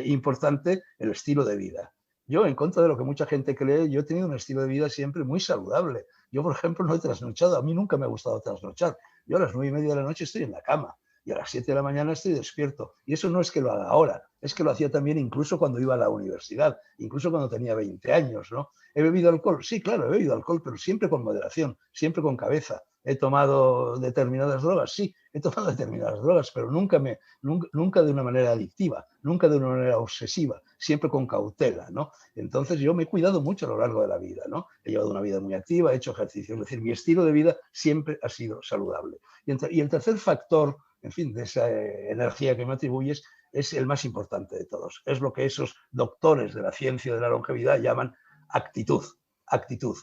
importante el estilo de vida. Yo, en contra de lo que mucha gente cree, yo he tenido un estilo de vida siempre muy saludable. Yo, por ejemplo, no he trasnochado. A mí nunca me ha gustado trasnochar. Yo a las 9:30 de la noche estoy en la cama y a las 7 de la mañana estoy despierto. Y eso no es que lo haga ahora, es que lo hacía también incluso cuando iba a la universidad, incluso cuando tenía 20 años, ¿no? ¿He bebido alcohol? Sí, claro, he bebido alcohol, pero siempre con moderación, siempre con cabeza. ¿He tomado determinadas drogas? Sí, he tomado determinadas drogas, pero nunca de una manera adictiva, nunca de una manera obsesiva, siempre con cautela, ¿no? Entonces yo me he cuidado mucho a lo largo de la vida, ¿no? He llevado una vida muy activa, he hecho ejercicio, es decir, mi estilo de vida siempre ha sido saludable. Y el tercer factor, en fin, de esa energía que me atribuyes, es el más importante de todos. Es lo que esos doctores de la ciencia de la longevidad llaman actitud. actitud,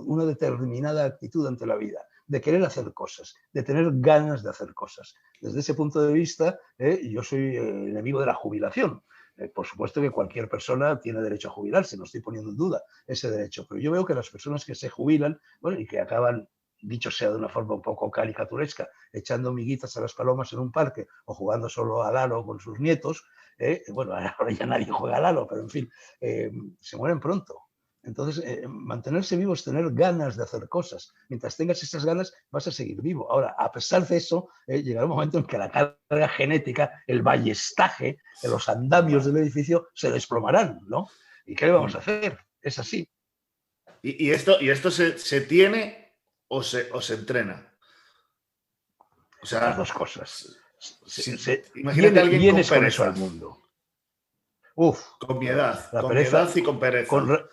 una determinada actitud ante la vida, de querer hacer cosas, de tener ganas de hacer cosas. Desde ese punto de vista, yo soy enemigo de la jubilación. Por supuesto que cualquier persona tiene derecho a jubilarse, no estoy poniendo en duda ese derecho, pero yo veo que las personas que se jubilan, bueno, y que acaban, dicho sea de una forma un poco caricaturesca, echando miguitas a las palomas en un parque o jugando solo al Lalo con sus nietos, bueno, ahora ya nadie juega al Lalo, pero en fin, se mueren pronto. Entonces, mantenerse vivo es tener ganas de hacer cosas. Mientras tengas esas ganas, vas a seguir vivo. Ahora, a pesar de eso, llegará un momento en que la carga genética, el ballestaje, los andamios del edificio se desplomarán, ¿no? ¿Y qué le vamos a hacer? Es así. ¿Y esto se tiene o se entrena? O sea, las dos cosas. Imagínate a alguien vienes con con eso pereza. al mundo. Uf, Con mi edad. la Con pereza, mi edad y con pereza.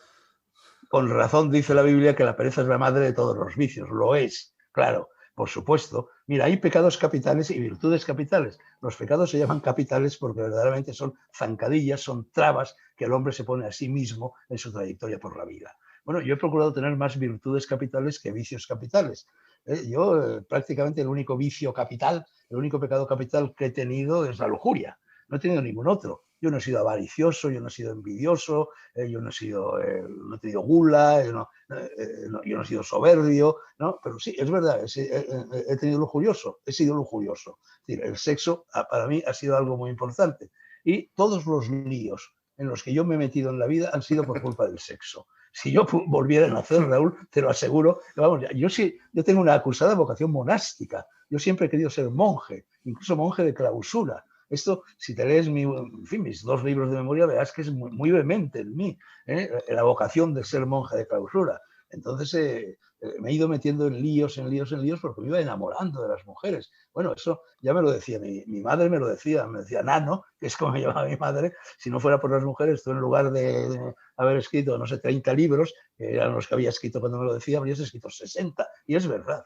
Con razón dice la Biblia que la pereza es la madre de todos los vicios. Lo es, claro, por supuesto. Mira, hay pecados capitales y virtudes capitales. Los pecados se llaman capitales porque verdaderamente son zancadillas, son trabas que el hombre se pone a sí mismo en su trayectoria por la vida. Bueno, yo he procurado tener más virtudes capitales que vicios capitales. Yo prácticamente el único vicio capital, el único pecado capital que he tenido es la lujuria. No he tenido ningún otro. Yo no he sido avaricioso, yo no he sido envidioso, yo no he tenido gula, yo no he sido soberbio, ¿no? Pero sí, es verdad, he sido lujurioso. Es decir, el sexo para mí ha sido algo muy importante. Y todos los líos en los que yo me he metido en la vida han sido por culpa del sexo. Si yo volviera a nacer, Raúl, te lo aseguro, vamos, yo tengo una acusada vocación monástica. Yo siempre he querido ser monje, incluso monje de clausura. Esto, si te lees mis 2 libros de memoria, verás que es muy, muy vehemente en mí, la vocación de ser monje de clausura. Entonces me he ido metiendo en líos porque me iba enamorando de las mujeres. Bueno, eso ya me lo decía mi madre, me decía Nano, que es como me llamaba mi madre, si no fuera por las mujeres, tú en lugar de haber escrito, no sé, 30 libros, que eran los que había escrito cuando me lo decía, habrías escrito 60, y es verdad.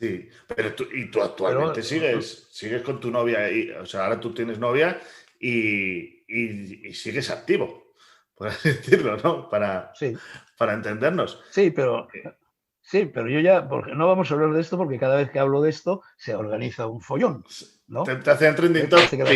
Sí, pero tú actualmente sigues con tu novia, o sea, ahora tú tienes novia y sigues activo, por así decirlo, ¿no? Para entendernos. Sí, pero yo ya, porque no vamos a hablar de esto porque cada vez que hablo de esto se organiza un follón, ¿no? Te hacen trending topic.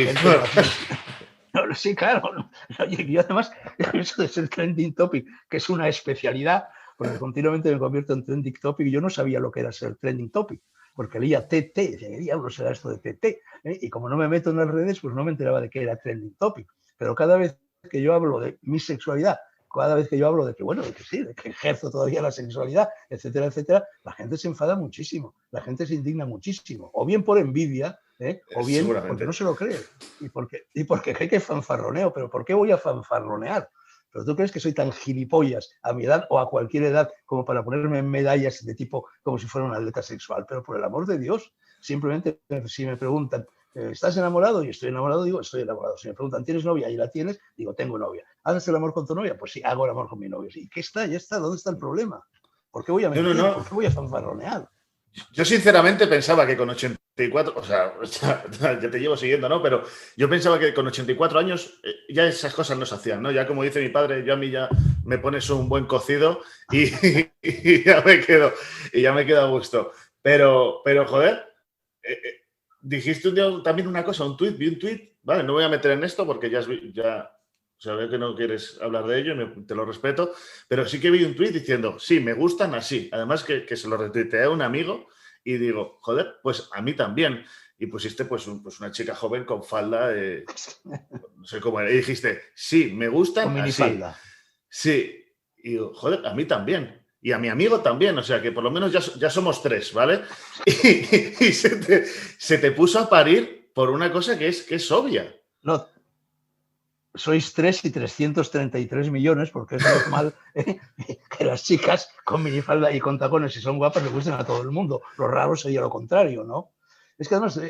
Sí, claro. Yo además, eso de ser trending topic, que es una especialidad, porque continuamente me convierto en trending topic, y yo no sabía lo que era ser trending topic, porque leía TT, decía, ¿qué diablos era esto de TT? Y como no me meto en las redes, pues no me enteraba de qué era trending topic. Pero cada vez que yo hablo de mi sexualidad, cada vez que yo hablo de que, bueno, de que sí, de que ejerzo todavía la sexualidad, etcétera, etcétera, la gente se enfada muchísimo, la gente se indigna muchísimo, o bien por envidia, o bien porque no se lo cree, y porque cree que fanfarroneo. Pero ¿por qué voy a fanfarronear? ¿Pero tú crees que soy tan gilipollas a mi edad o a cualquier edad como para ponerme medallas de tipo como si fuera un atleta sexual? Pero por el amor de Dios, simplemente si me preguntan, ¿estás enamorado? Y estoy enamorado, digo, estoy enamorado. Si me preguntan, ¿tienes novia? Y la tienes, digo, tengo novia. ¿Haces el amor con tu novia? Pues sí, hago el amor con mi novia. ¿Y qué está? Ya está. ¿Dónde está el problema? ¿Por qué voy a mentir? No. ¿Por qué voy a fanfarronear? Yo sinceramente pensaba que con 84, o sea, ya te llevo siguiendo, ¿no? Pero yo pensaba que con 84 años ya esas cosas no se hacían, ¿no? Ya como dice mi padre, yo a mí ya me pones un buen cocido y ya me quedo a gusto. Pero joder, dijiste un día también una cosa, vi un tuit, vale, no voy a meter en esto porque ya o sea, veo que no quieres hablar de ello, te lo respeto, pero sí que vi un tuit diciendo, sí, me gustan así. Además que se lo retuiteé a un amigo y digo, joder, pues a mí también. Y pusiste pues una chica joven con falda, no sé cómo era, y dijiste, sí, me gustan con así. Minifalda. Sí, y digo, joder, a mí también. Y a mi amigo también, o sea que por lo menos ya somos 3, ¿vale? Y se te puso a parir por una cosa que es obvia. No. Sois 3 y 333 millones, porque es normal que las chicas con minifalda y con tacones, si son guapas, le gusten a todo el mundo. Lo raro sería lo contrario, ¿no? Es que además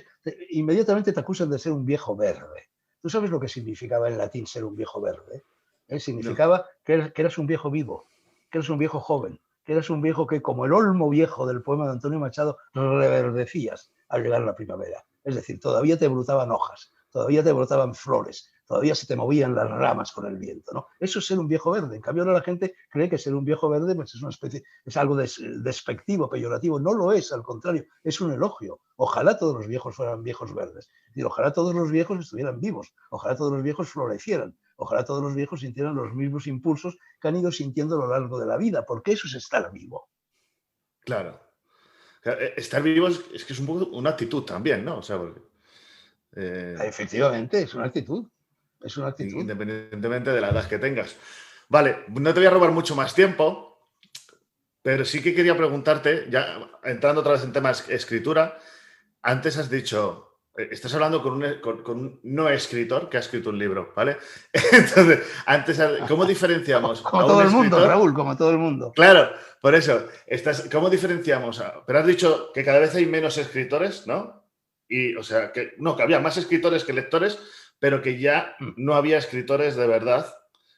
inmediatamente te acusan de ser un viejo verde. ¿Tú sabes lo que significaba en latín ser un viejo verde? Significaba que eras un viejo vivo, que eras un viejo joven, que eras un viejo que, como el olmo viejo del poema de Antonio Machado, reverdecías al llegar a la primavera. Es decir, todavía te brotaban hojas, todavía te brotaban flores, todavía se te movían las ramas con el viento, ¿no? Eso es ser un viejo verde. En cambio, ahora la gente cree que ser un viejo verde pues, es una especie, es algo despectivo, peyorativo. No lo es, al contrario, es un elogio. Ojalá todos los viejos fueran viejos verdes. Y ojalá todos los viejos estuvieran vivos. Ojalá todos los viejos florecieran. Ojalá todos los viejos sintieran los mismos impulsos que han ido sintiendo a lo largo de la vida, porque eso es estar vivo. Claro. Estar vivo es que es un poco una actitud también, ¿no? O sea, porque, efectivamente, es una actitud. Es una actitud. Independientemente de la edad que tengas. Vale, no te voy a robar mucho más tiempo, pero sí que quería preguntarte, ya entrando otra vez en temas de escritura, antes has dicho, estás hablando con un no escritor que ha escrito un libro, ¿vale? Entonces, ¿cómo diferenciamos como todo el mundo, Raúl, como todo el mundo. Claro, por eso, ¿cómo diferenciamos? Pero has dicho que cada vez hay menos escritores, ¿no? Y, o sea, que había más escritores que lectores, pero que ya no había escritores de verdad,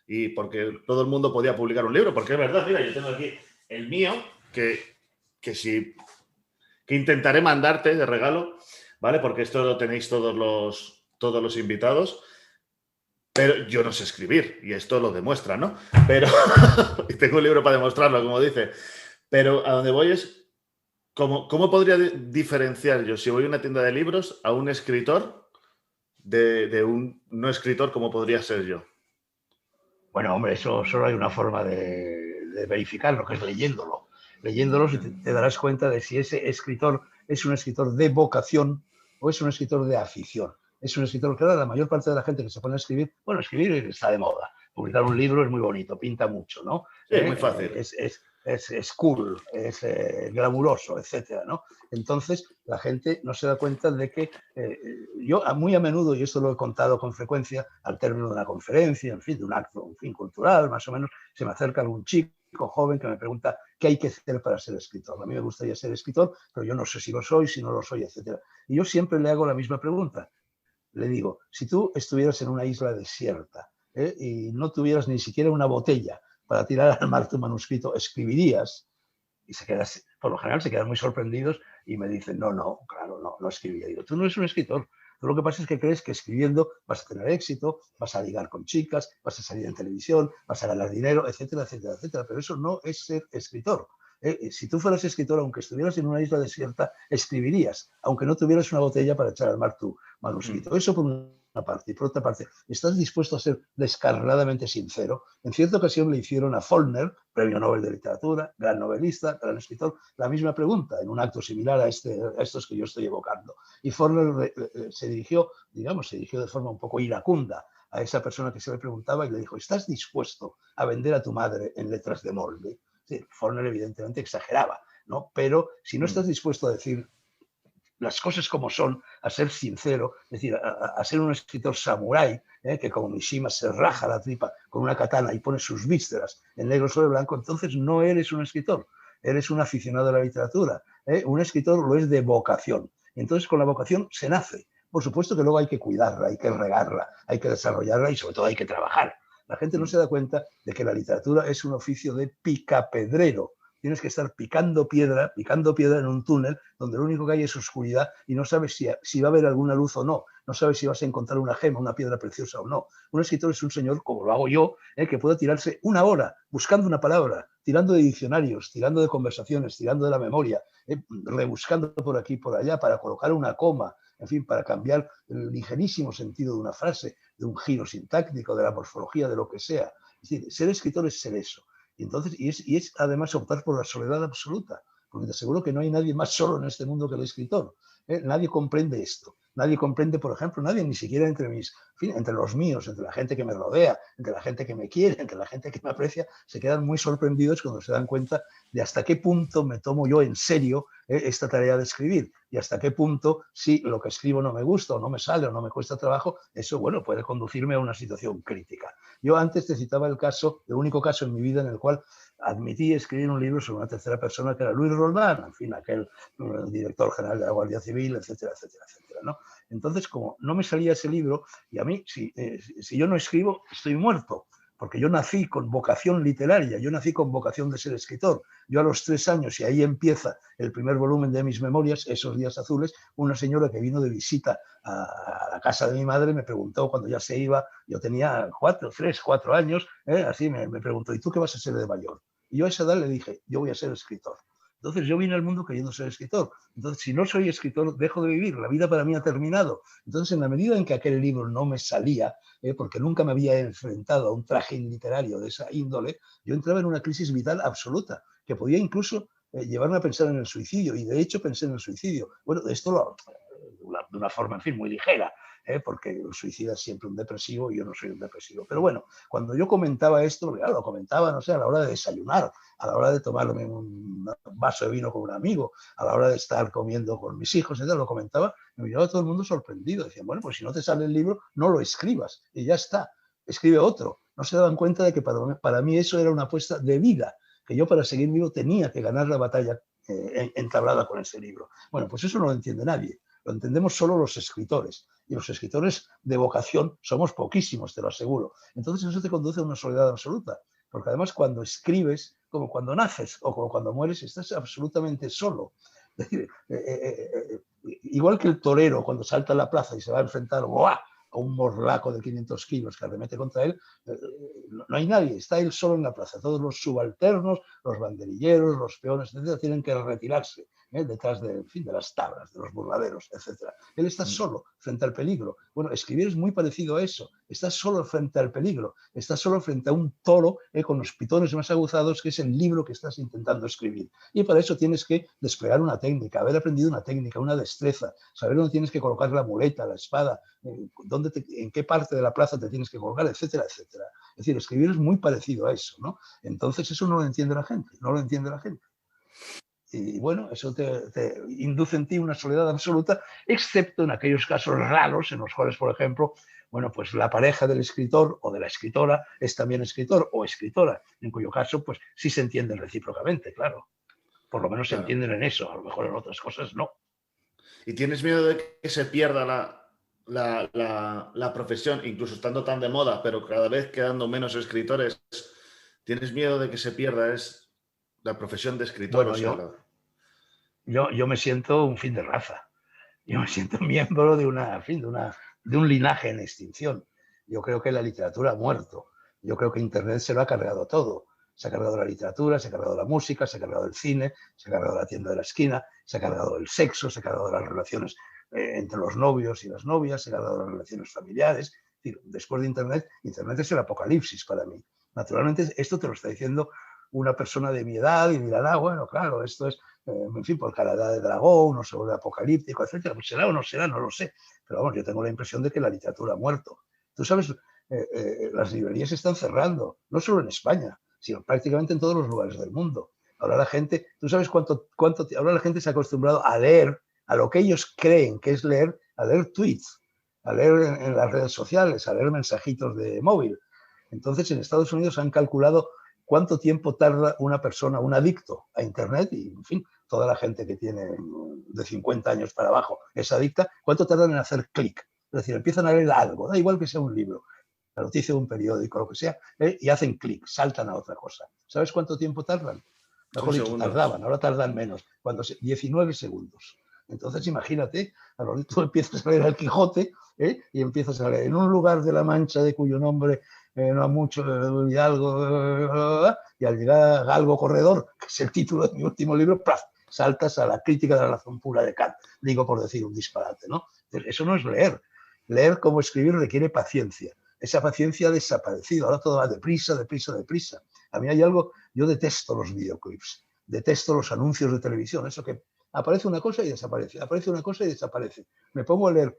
y porque todo el mundo podía publicar un libro, porque es verdad, mira, yo tengo aquí el mío, que intentaré mandarte de regalo, ¿vale? Porque esto lo tenéis todos los invitados, pero yo no sé escribir, y esto lo demuestra, ¿no? Pero, y tengo un libro para demostrarlo, como dice, pero a donde voy es, ¿cómo podría diferenciar yo, si voy a una tienda de libros, a un escritor de un no escritor como podría ser yo? Bueno, hombre, eso solo hay una forma de verificarlo, que es leyéndolo. Leyéndolo te darás cuenta de si ese escritor es un escritor de vocación o es un escritor de afición. Es un escritor, claro, la mayor parte de la gente que se pone a escribir, bueno, escribir está de moda. Publicar un libro es muy bonito, pinta mucho, ¿no? Sí, muy fácil. Es cool, es glamuroso, etcétera, ¿no? Entonces, la gente no se da cuenta de que yo muy a menudo, y esto lo he contado con frecuencia, al término de una conferencia, en fin, de un acto, en fin, cultural, más o menos, se me acerca algún chico joven que me pregunta qué hay que hacer para ser escritor. A mí me gustaría ser escritor, pero yo no sé si lo soy, si no lo soy, etcétera. Y yo siempre le hago la misma pregunta. Le digo, si tú estuvieras en una isla desierta y no tuvieras ni siquiera una botella para tirar al mar tu manuscrito, ¿escribirías? Y por lo general se quedan muy sorprendidos y me dicen, no, claro, no escribiría. Digo, tú no eres un escritor. Tú lo que pasa es que crees que escribiendo vas a tener éxito, vas a ligar con chicas, vas a salir en televisión, vas a ganar dinero, etcétera, etcétera, etcétera. Pero eso no es ser escritor. Si tú fueras escritor, aunque estuvieras en una isla desierta, escribirías, aunque no tuvieras una botella para echar al mar tu manuscrito. Eso por una parte. Y por otra parte, ¿estás dispuesto a ser descarnadamente sincero? En cierta ocasión le hicieron a Faulkner, premio Nobel de Literatura, gran novelista, gran escritor, la misma pregunta, en un acto similar a estos que yo estoy evocando. Y Faulkner se dirigió de forma un poco iracunda a esa persona que se le preguntaba y le dijo, ¿estás dispuesto a vender a tu madre en letras de molde? Sí, Faulkner evidentemente exageraba, ¿no? Pero si no estás dispuesto a decir las cosas como son, a ser sincero, es decir, a ser un escritor samurái, que como Mishima se raja la tripa con una katana y pone sus vísceras en negro sobre blanco, entonces no eres un escritor, eres un aficionado a la literatura. Un escritor lo es de vocación. Entonces con la vocación se nace. Por supuesto que luego hay que cuidarla, hay que regarla, hay que desarrollarla y sobre todo hay que trabajar. La gente no se da cuenta de que la literatura es un oficio de picapedrero. Tienes que estar picando piedra en un túnel donde lo único que hay es oscuridad y no sabes si va a haber alguna luz o no. No sabes si vas a encontrar una gema, una piedra preciosa o no. Un escritor es un señor, como lo hago yo, que puede tirarse una hora buscando una palabra, tirando de diccionarios, tirando de conversaciones, tirando de la memoria, rebuscando por aquí y por allá para colocar una coma, en fin, para cambiar el ligerísimo sentido de una frase, de un giro sintáctico, de la morfología, de lo que sea. Es decir, ser escritor es ser eso. Y es además optar por la soledad absoluta, porque te aseguro que no hay nadie más solo en este mundo que el escritor. Nadie comprende esto. Nadie comprende, por ejemplo, nadie, ni siquiera entre los míos, entre la gente que me rodea, entre la gente que me quiere, entre la gente que me aprecia, se quedan muy sorprendidos cuando se dan cuenta de hasta qué punto me tomo yo en serio esta tarea de escribir y hasta qué punto, si lo que escribo no me gusta o no me sale o no me cuesta trabajo, eso, bueno, puede conducirme a una situación crítica. Yo antes te citaba el único caso en mi vida en el cual admití escribir un libro sobre una tercera persona que era Luis Roldán, en fin, aquel director general de la Guardia Civil, etcétera, etcétera, etcétera, ¿no? Entonces, como no me salía ese libro, y a mí, si yo no escribo, estoy muerto, porque yo nací con vocación literaria, yo nací con vocación de ser escritor. Yo a los 3 años, y ahí empieza el primer volumen de mis memorias, Esos días azules, una señora que vino de visita a la casa de mi madre me preguntó cuando ya se iba, yo tenía 4 años, así me preguntó, ¿y tú qué vas a ser de mayor? Y yo a esa edad le dije, yo voy a ser escritor. Entonces yo vine al mundo queriendo ser escritor. Entonces, si no soy escritor, dejo de vivir. La vida para mí ha terminado. Entonces, en la medida en que aquel libro no me salía, porque nunca me había enfrentado a un traje literario de esa índole, yo entraba en una crisis vital absoluta, que podía incluso llevarme a pensar en el suicidio. Y de hecho pensé en el suicidio. Bueno, esto de una forma, en fin, muy ligera, porque el suicida es siempre un depresivo y yo no soy un depresivo. Pero bueno, cuando yo comentaba esto, claro, lo comentaba, no sé, a la hora de desayunar, a la hora de tomarme un vaso de vino con un amigo, a la hora de estar comiendo con mis hijos, etc., lo comentaba, me miraba todo el mundo sorprendido. Decían, bueno, pues si no te sale el libro, no lo escribas y ya está, escribe otro. No se daban cuenta de que para mí eso era una apuesta de vida, que yo para seguir vivo tenía que ganar la batalla entablada con ese libro. Bueno, pues eso no lo entiende nadie. Lo entendemos solo los escritores. Y los escritores de vocación somos poquísimos, te lo aseguro. Entonces eso te conduce a una soledad absoluta. Porque además cuando escribes, como cuando naces o como cuando mueres, estás absolutamente solo. Es decir, igual que el torero cuando salta a la plaza y se va a enfrentar ¡buah!, a un morlaco de 500 kilos que arremete contra él, no hay nadie, está él solo en la plaza. Todos los subalternos, los banderilleros, los peones, etcétera, tienen que retirarse detrás de, en fin, de las tablas, de los burladeros, etcétera. Él está solo frente al peligro. Bueno, escribir es muy parecido a eso. Estás solo frente al peligro, estás solo frente a un toro con los pitones más aguzados, que es el libro que estás intentando escribir. Y para eso tienes que desplegar una técnica, haber aprendido una técnica, una destreza, saber dónde tienes que colocar la muleta, la espada, en qué parte de la plaza te tienes que colocar, etcétera, etcétera. Es decir, escribir es muy parecido a eso, ¿no? Entonces eso no lo entiende la gente, no lo entiende la gente. Y bueno, eso te induce en ti una soledad absoluta, excepto en aquellos casos raros en los cuales, por ejemplo, bueno, pues la pareja del escritor o de la escritora es también escritor o escritora, en cuyo caso, pues sí se entienden recíprocamente, claro. Por lo menos se entienden en eso, a lo mejor en otras cosas no. ¿Y tienes miedo de que se pierda la profesión, incluso estando tan de moda, pero cada vez quedando menos escritores? ¿Tienes miedo de que se pierda la profesión de escritor? Bueno, yo me siento un fin de raza. Yo me siento miembro de un linaje en extinción. Yo creo que la literatura ha muerto. Yo creo que Internet se lo ha cargado todo. Se ha cargado la literatura, se ha cargado la música, se ha cargado el cine, se ha cargado la tienda de la esquina, se ha cargado el sexo, se ha cargado las relaciones entre los novios y las novias, se ha cargado las relaciones familiares. Es decir, después de Internet es el apocalipsis para mí. Naturalmente, esto te lo está diciendo una persona de mi edad y dirán, bueno, claro, esto es, en fin, por cara de dragón, no se vuelve apocalíptico, etcétera. Pues será o no será, no lo sé. Pero vamos, yo tengo la impresión de que la literatura ha muerto. Tú sabes, las librerías se están cerrando, no solo en España, sino prácticamente en todos los lugares del mundo. Ahora la gente, tú sabes ahora la gente se ha acostumbrado a leer, a lo que ellos creen que es leer, a leer tweets, a leer en las redes sociales, a leer mensajitos de móvil. Entonces, en Estados Unidos han calculado cuánto tiempo tarda una persona, un adicto a Internet, y en fin, toda la gente que tiene de 50 años para abajo es adicta, cuánto tardan en hacer clic. Es decir, empiezan a leer algo, da igual que sea un libro, la noticia de un periódico, lo que sea, y hacen clic, saltan a otra cosa. ¿Sabes cuánto tiempo tardan? Mejor dicho, tardaban, ahora tardan menos, 19 segundos. Entonces, imagínate, tú empiezas a leer el Quijote y empiezas a leer en un lugar de la Mancha de cuyo nombre no mucho Hidalgo, y al llegar a Galgo Corredor, que es el título de mi último libro, ¡plaf!, saltas a la crítica de la razón pura de Kant, digo por decir un disparate, ¿no? Entonces, eso no es leer. Leer como escribir requiere paciencia. Esa paciencia ha desaparecido, ahora todo va deprisa, deprisa, deprisa. A mí hay algo, yo detesto los videoclips, detesto los anuncios de televisión, eso que aparece una cosa y desaparece, aparece una cosa y desaparece. Me pongo a leer,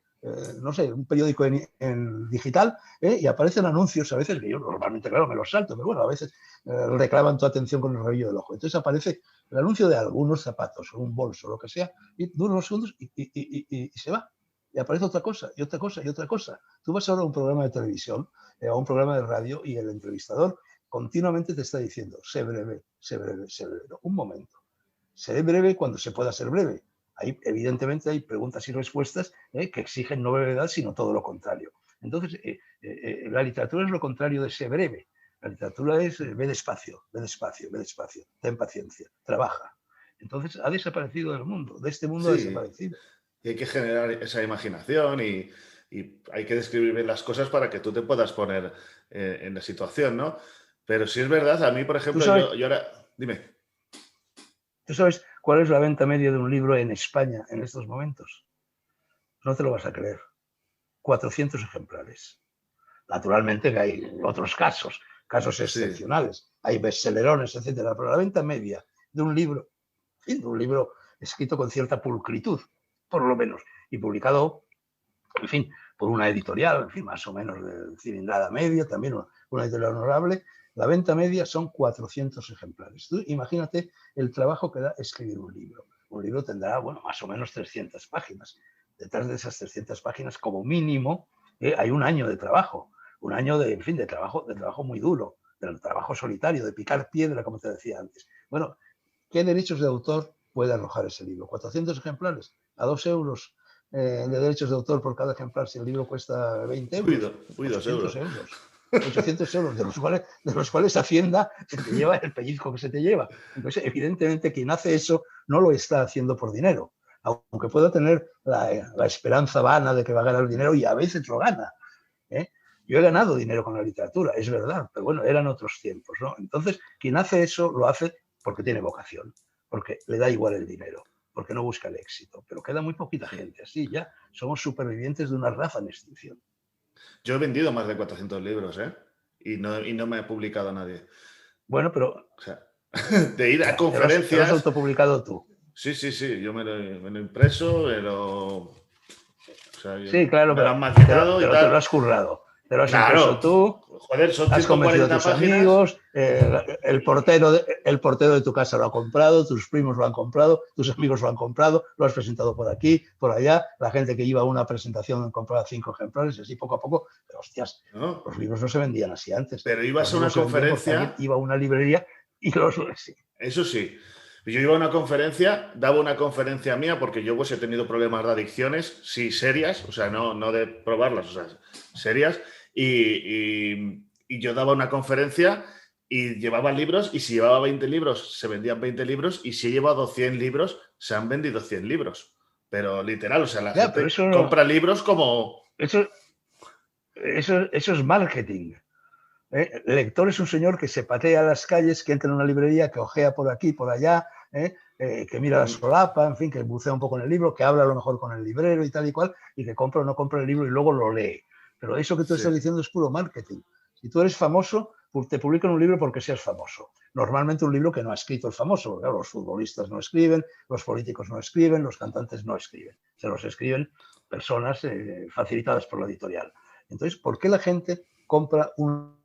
no sé, un periódico en digital y aparecen anuncios a veces que yo normalmente, claro, me los salto, pero bueno, a veces reclaman tu atención con el rabillo del ojo. Entonces aparece el anuncio de algunos zapatos o un bolso, lo que sea, y dura unos segundos y se va. Y aparece otra cosa, y otra cosa, y otra cosa. Tú vas ahora a un programa de televisión, a un programa de radio, y el entrevistador continuamente te está diciendo, sé breve, sé breve, sé breve. No, un momento. Seré breve cuando se pueda ser breve. Evidentemente hay preguntas y respuestas que exigen no brevedad, sino todo lo contrario. Entonces, la literatura es lo contrario de ser breve. La literatura es ve despacio, ve despacio, ve despacio, ten paciencia, trabaja. Entonces ha desaparecido del mundo, de este mundo ha Sí, desaparecido. y hay que generar esa imaginación y hay que describir bien las cosas para que tú te puedas poner en la situación, ¿no? Pero sí es verdad, a mí, por ¿Tú ejemplo, sabes, yo ahora... Dime. ¿Tú sabes cuál es la venta media de un libro en España en estos momentos? No te lo vas a creer. 400 ejemplares. Naturalmente que hay otros casos, casos Sí, excepcionales. Hay bestsellerones, etcétera, pero la venta media de un libro, de un libro escrito con cierta pulcritud, por lo menos, y publicado, en fin, por una editorial, en fin, más o menos de cilindrada media, también una editorial honorable, la venta media son 400 ejemplares. Tú imagínate el trabajo que da escribir un libro. Un libro tendrá, bueno, más o menos 300 páginas. Detrás de esas 300 páginas, como mínimo, hay un año de trabajo. Un año de, en fin, de trabajo muy duro, del trabajo solitario, de picar piedra, como te decía antes. Bueno, ¿qué derechos de autor puede arrojar ese libro? 400 ejemplares a 2 euros de derechos de autor por cada ejemplar si el libro cuesta 20 euros, uy, 800 2 euros. euros. 800 euros, de los cuales Hacienda se te lleva el pellizco que se te lleva. Entonces, evidentemente, quien hace eso no lo está haciendo por dinero, aunque pueda tener la esperanza vana de que va a ganar dinero y a veces lo gana. ¿eh? Yo he ganado dinero con la literatura, es verdad, pero bueno, eran otros tiempos, ¿no? Entonces, quien hace eso lo hace porque tiene vocación, porque le da igual el dinero, porque no busca el éxito. Pero queda muy poquita Sí. gente así, ya somos supervivientes de una raza en extinción. Yo he vendido más de 400 libros, ¿eh? Y no me ha publicado nadie. Bueno, pero O sea, de ir a te lo has conferencias... autopublicado tú. Sí, sí, sí, yo me lo he impreso, o sea, Sí, claro, me lo pero han maquetado y te lo tal. has currado. Te lo has impreso Claro, tú, joder, son has convencido a 140 tus páginas. amigos, el portero de tu casa lo ha comprado, tus primos lo han comprado, tus amigos lo han comprado, lo has presentado por aquí, por allá, la gente que iba a una presentación compraba 5 ejemplares, y así poco a poco, pero hostias, ¿No? los libros no se vendían así antes, Pero ibas los a una libros se vendían porque alguien conferencia, iba a una librería y los... Sí. eso sí. Yo iba a una conferencia, daba una conferencia mía, porque yo pues he tenido problemas de adicciones, sí, serias, o sea, no de probarlas, o sea, serias, y yo daba una conferencia y llevaba libros, y si llevaba 20 libros, se vendían 20 libros, y si he llevado 100 libros, se han vendido 100 libros. Pero literal, o sea, la Ya, pero gente compra libros como... eso, eso es marketing. El lector es un señor que se patea a las calles, que entra en una librería, que ojea por aquí, por allá, que mira la solapa, en fin, que bucea un poco en el libro, que habla a lo mejor con el librero y tal y cual, y que compra o no compra el libro y luego lo lee. Pero eso que tú Sí, estás diciendo es puro marketing. Si tú eres famoso, te publican un libro porque seas famoso. Normalmente un libro que no ha escrito el famoso. Claro, los futbolistas no escriben, los políticos no escriben, los cantantes no escriben. Se los escriben personas facilitadas por la editorial. Entonces, ¿por qué la gente compra un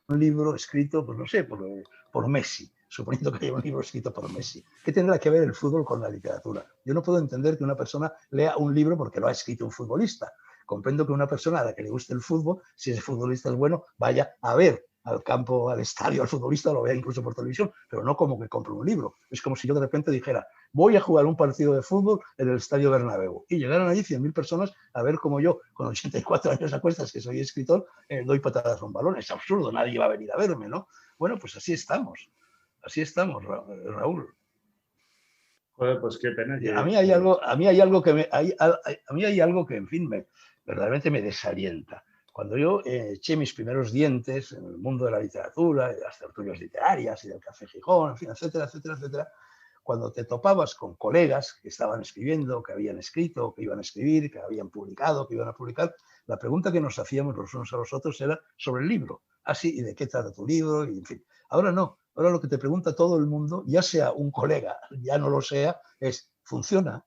libro escrito, pues no sé, por Messi, suponiendo que haya un libro escrito por Messi? ¿Qué tendrá que ver el fútbol con la literatura? Yo no puedo entender que una persona lea un libro porque lo ha escrito un futbolista. Comprendo que una persona a la que le guste el fútbol, si ese futbolista es bueno, vaya a ver al campo, al estadio, al futbolista, lo vea incluso por televisión, pero no como que compre un libro. Es como si yo de repente dijera, voy a jugar un partido de fútbol en el Estadio Bernabéu. Y llegaron allí 100.000 personas a ver cómo yo, con 84 años a cuestas, que soy escritor, doy patadas a un balón. Es absurdo, nadie va a venir a verme, ¿no? Bueno, pues así estamos, Raúl. joder, pues qué pena A mí hay algo que, en fin, verdaderamente me desalienta. Cuando yo eché mis primeros dientes en el mundo de la literatura, de las tertulias literarias y del Café Gijón, en fin, etcétera, etcétera, etcétera, cuando te topabas con colegas que estaban escribiendo, que habían escrito, que iban a escribir, que habían publicado, que iban a publicar, la pregunta que nos hacíamos los unos a los otros era sobre el libro. Así, ¿y de qué trata tu libro? Y en fin. Ahora no. Ahora lo que te pregunta todo el mundo, ya sea un colega, ya no lo sea, es, ¿funciona?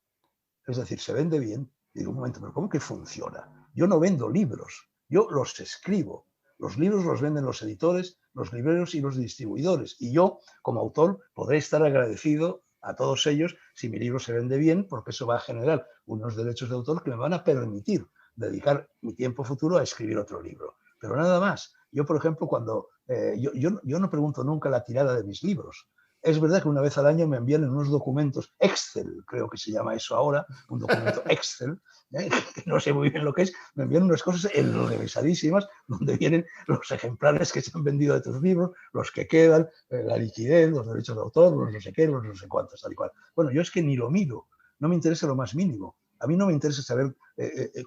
Es decir, ¿se vende bien? Y digo, un momento, ¿pero cómo que funciona? Yo no vendo libros, yo los escribo. Los libros los venden los editores, los libreros y los distribuidores. Y yo, como autor, podré estar agradecido a todos ellos si mi libro se vende bien, porque eso va a generar unos derechos de autor que me van a permitir dedicar mi tiempo futuro a escribir otro libro. Pero nada más. Yo, por ejemplo, cuando yo no pregunto nunca la tirada de mis libros. Es verdad que una vez al año me envían en unos documentos Excel, creo que se llama eso ahora, un documento Excel, que no sé muy bien lo que es, me envían unas cosas enrevesadísimas donde vienen los ejemplares que se han vendido de tus libros, los que quedan, la liquidez, los derechos de autor, los no sé qué, los no sé cuántos, tal y cual. Bueno, yo es que ni lo miro, no me interesa lo más mínimo. A mí no me interesa saber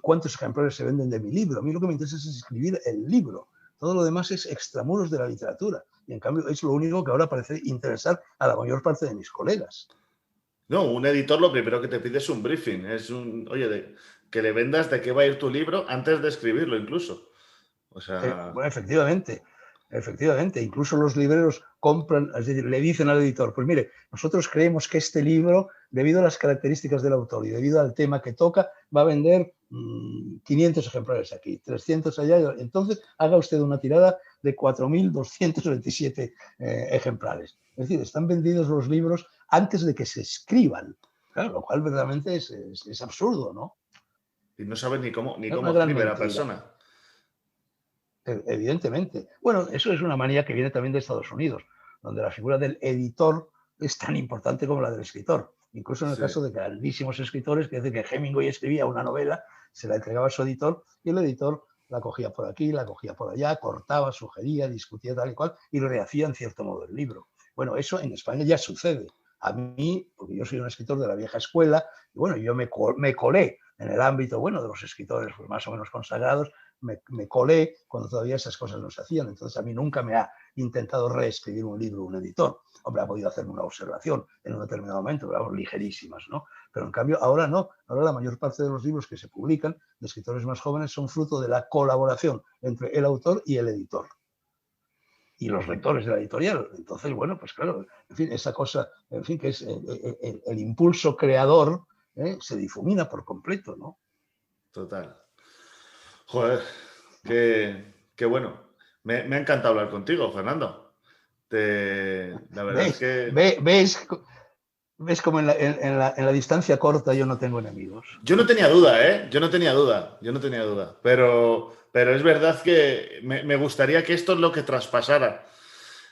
cuántos ejemplares se venden de mi libro, a mí lo que me interesa es escribir el libro. Todo lo demás es extramuros de la literatura. Y en cambio es lo único que ahora parece interesar a la mayor parte de mis colegas. No, un editor lo primero que te pide es un briefing. Que le vendas de qué va a ir tu libro antes de escribirlo incluso. O sea... Bueno, efectivamente. Incluso los libreros compran, es decir, le dicen al editor, pues mire, nosotros creemos que este libro, debido a las características del autor y debido al tema que toca, va a vender 500 ejemplares aquí, 300 allá, entonces haga usted una tirada de 4.227 ejemplares. Es decir, están vendidos los libros antes de que se escriban, claro, lo cual verdaderamente es absurdo, ¿no? Y no sabes ni cómo Una gran escribe la mentira. persona. Evidentemente. Bueno, eso es una manía que viene también de Estados Unidos, donde la figura del editor es tan importante como la del escritor. Incluso en el caso de grandísimos escritores, que dice que Hemingway escribía una novela, se la entregaba a su editor y el editor la cogía por aquí, la cogía por allá, cortaba, sugería, discutía tal y cual y rehacía en cierto modo el libro. Bueno, eso en España ya sucede. A mí, porque yo soy un escritor de la vieja escuela, y bueno, yo me colé en el ámbito, bueno, de los escritores pues, más o menos consagrados, me colé cuando todavía esas cosas no se hacían. Entonces a mí nunca me ha intentado reescribir un libro un editor. Hombre, ha podido hacerme una observación en un determinado momento, pero ligerísimas, ¿no? Pero en cambio ahora no. Ahora la mayor parte de los libros que se publican de escritores más jóvenes son fruto de la colaboración entre el autor y el editor. Y los lectores de la editorial. Entonces, bueno, pues claro, en fin, esa cosa, en fin, que es el impulso creador, se difumina por completo, ¿no? Total. Joder, qué bueno. Me ha encantado hablar contigo, Fernando. La verdad es que... ¿Ves como en la distancia corta yo no tengo enemigos? Yo no tenía duda, ¿eh? Yo no tenía duda. Pero es verdad que me gustaría que esto es lo que traspasara.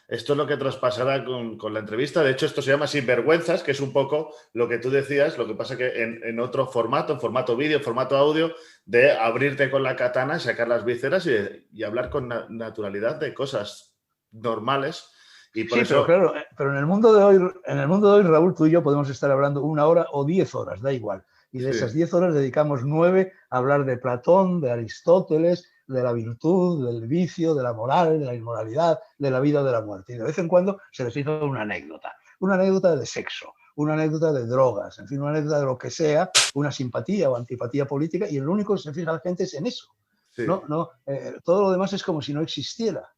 Esto es lo que traspasara con la entrevista. De hecho, esto se llama Sinvergüenzas, que es un poco lo que tú decías, lo que pasa que en otro formato, en formato vídeo, en formato audio, de abrirte con la katana, sacar las vísceras y hablar con naturalidad de cosas normales. Y por eso... pero claro, pero en el mundo de hoy, Raúl, tú y yo podemos estar hablando 1 hora o 10 horas, da igual. Y de esas 10 horas dedicamos 9 a hablar de Platón, de Aristóteles, de la virtud, del vicio, de la moral, de la inmoralidad, de la vida o de la muerte. Y de vez en cuando se les hizo una anécdota de sexo, una anécdota de drogas, en fin, una anécdota de lo que sea, una simpatía o antipatía política, y lo único que se fija la gente es en eso. Sí. Todo lo demás es como si no existiera.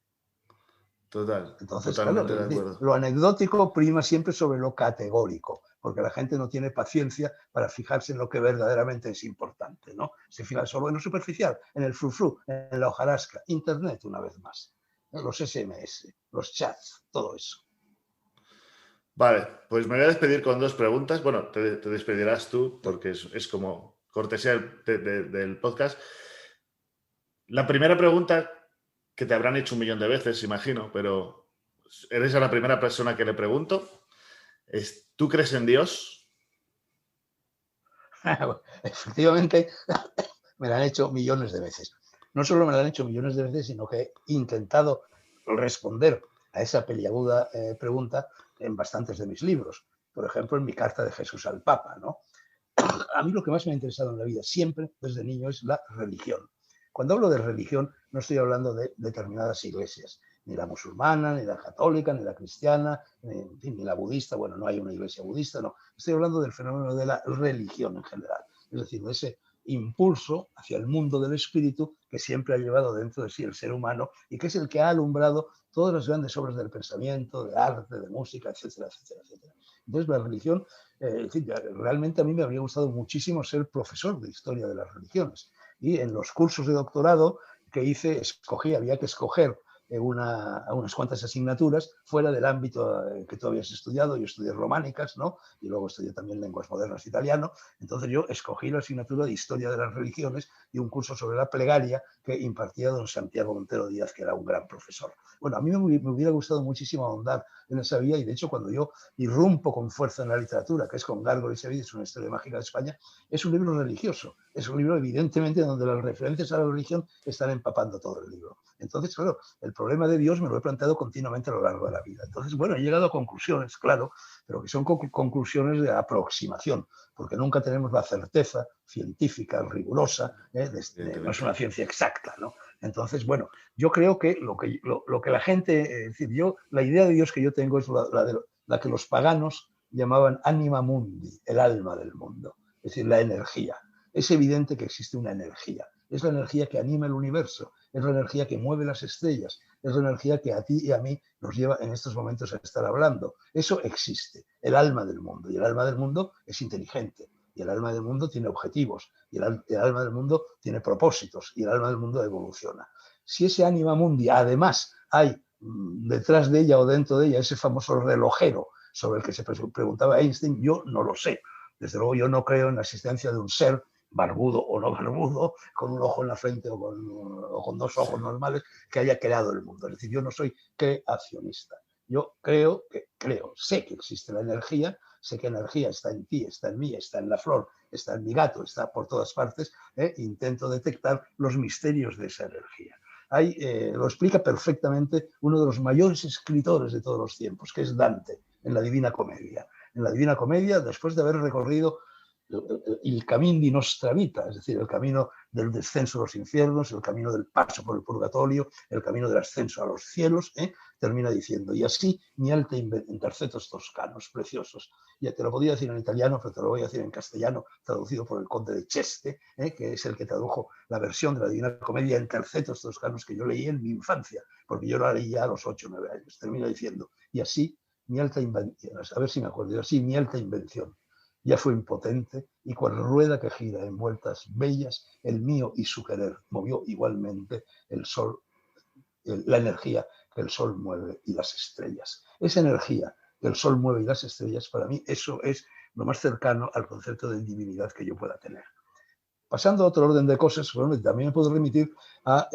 Total. Entonces, totalmente claro, de acuerdo. Lo anecdótico prima siempre sobre lo categórico, porque la gente no tiene paciencia para fijarse en lo que verdaderamente es importante, ¿no? Se fija solo en lo superficial, en el frufru, en la hojarasca, Internet una vez más, los SMS, los chats, todo eso. Vale, pues me voy a despedir con 2 preguntas. Bueno, te despedirás tú, porque es como cortesía del podcast. La primera pregunta, que te habrán hecho 1.000.000 de veces, imagino, pero eres a la primera persona que le pregunto, es, ¿tú crees en Dios? Efectivamente, me la han hecho millones de veces. No solo me la han hecho millones de veces, sino que he intentado responder a esa peliaguda pregunta en bastantes de mis libros. Por ejemplo, en mi carta de Jesús al Papa, ¿no? A mí lo que más me ha interesado en la vida siempre, desde niño, es la religión. Cuando hablo de religión, no estoy hablando de determinadas iglesias, ni la musulmana, ni la católica, ni la cristiana, ni la budista. Bueno, no hay una iglesia budista, no. Estoy hablando del fenómeno de la religión en general. Es decir, de ese impulso hacia el mundo del espíritu que siempre ha llevado dentro de sí el ser humano y que es el que ha alumbrado todas las grandes obras del pensamiento, del arte, de música, etcétera, etcétera, etcétera. Entonces, la religión, realmente a mí me habría gustado muchísimo ser profesor de historia de las religiones. Y en los cursos de doctorado que hice, había que escoger unas cuantas asignaturas fuera del ámbito que tú habías estudiado. Yo estudié románicas, ¿no? Y luego estudié también lenguas modernas italiano. Entonces yo escogí la asignatura de historia de las religiones y un curso sobre la plegaria que impartía don Santiago Montero Díaz, que era un gran profesor. Bueno, a mí me hubiera gustado muchísimo ahondar en esa vía, y de hecho cuando yo irrumpo con fuerza en la literatura, que es con Gárgola y Sevilla, es una historia mágica de España, es un libro religioso, es un libro evidentemente donde las referencias a la religión están empapando todo el libro. Entonces, claro, el problema de Dios me lo he planteado continuamente a lo largo de la vida. Entonces, bueno, he llegado a conclusiones, claro, pero que son conclusiones de aproximación, porque nunca tenemos la certeza científica, rigurosa, no es una ciencia exacta, ¿no? Entonces, bueno, yo creo que lo que la gente, es decir, la idea de Dios que yo tengo es la que los paganos llamaban anima mundi, el alma del mundo, es decir, la energía. Es evidente que existe una energía, es la energía que anima el universo, es la energía que mueve las estrellas, es la energía que a ti y a mí nos lleva en estos momentos a estar hablando. Eso existe, el alma del mundo, y el alma del mundo es inteligente, y el alma del mundo tiene objetivos, y el alma del mundo tiene propósitos, y el alma del mundo evoluciona. Si ese anima mundi, además, hay detrás de ella o dentro de ella ese famoso relojero sobre el que se preguntaba Einstein, yo no lo sé. Desde luego yo no creo en la existencia de un ser barbudo o no barbudo, con un ojo en la frente o con dos ojos normales, que haya creado el mundo. Es decir, yo no soy creacionista. Yo sé que existe la energía, sé que la energía está en ti, está en mí, está en la flor, está en mi gato, está por todas partes. Intento detectar los misterios de esa energía. Lo explica perfectamente uno de los mayores escritores de todos los tiempos, que es Dante, en la Divina Comedia. En la Divina Comedia, después de haber recorrido el camino di nostra vita, es decir, el camino del descenso a los infiernos, el camino del paso por el purgatorio, el camino del ascenso a los cielos, termina diciendo, y así mi alta intercetos toscanos, preciosos. Ya te lo podía decir en italiano, pero te lo voy a decir en castellano, traducido por el conde de Cheste, que es el que tradujo la versión de la Divina Comedia en tercetos toscanos que yo leí en mi infancia, porque yo la leía a los 8 o 9 años. Termina diciendo, y así mi alta invención, a ver si me acuerdo, así mi alta invención ya fue impotente, y cual rueda que gira en vueltas bellas, el mío y su querer movió igualmente el sol, la energía que el sol mueve y las estrellas. Esa energía que el sol mueve y las estrellas, para mí eso es lo más cercano al concepto de divinidad que yo pueda tener. Pasando a otro orden de cosas, bueno, también me puedo remitir a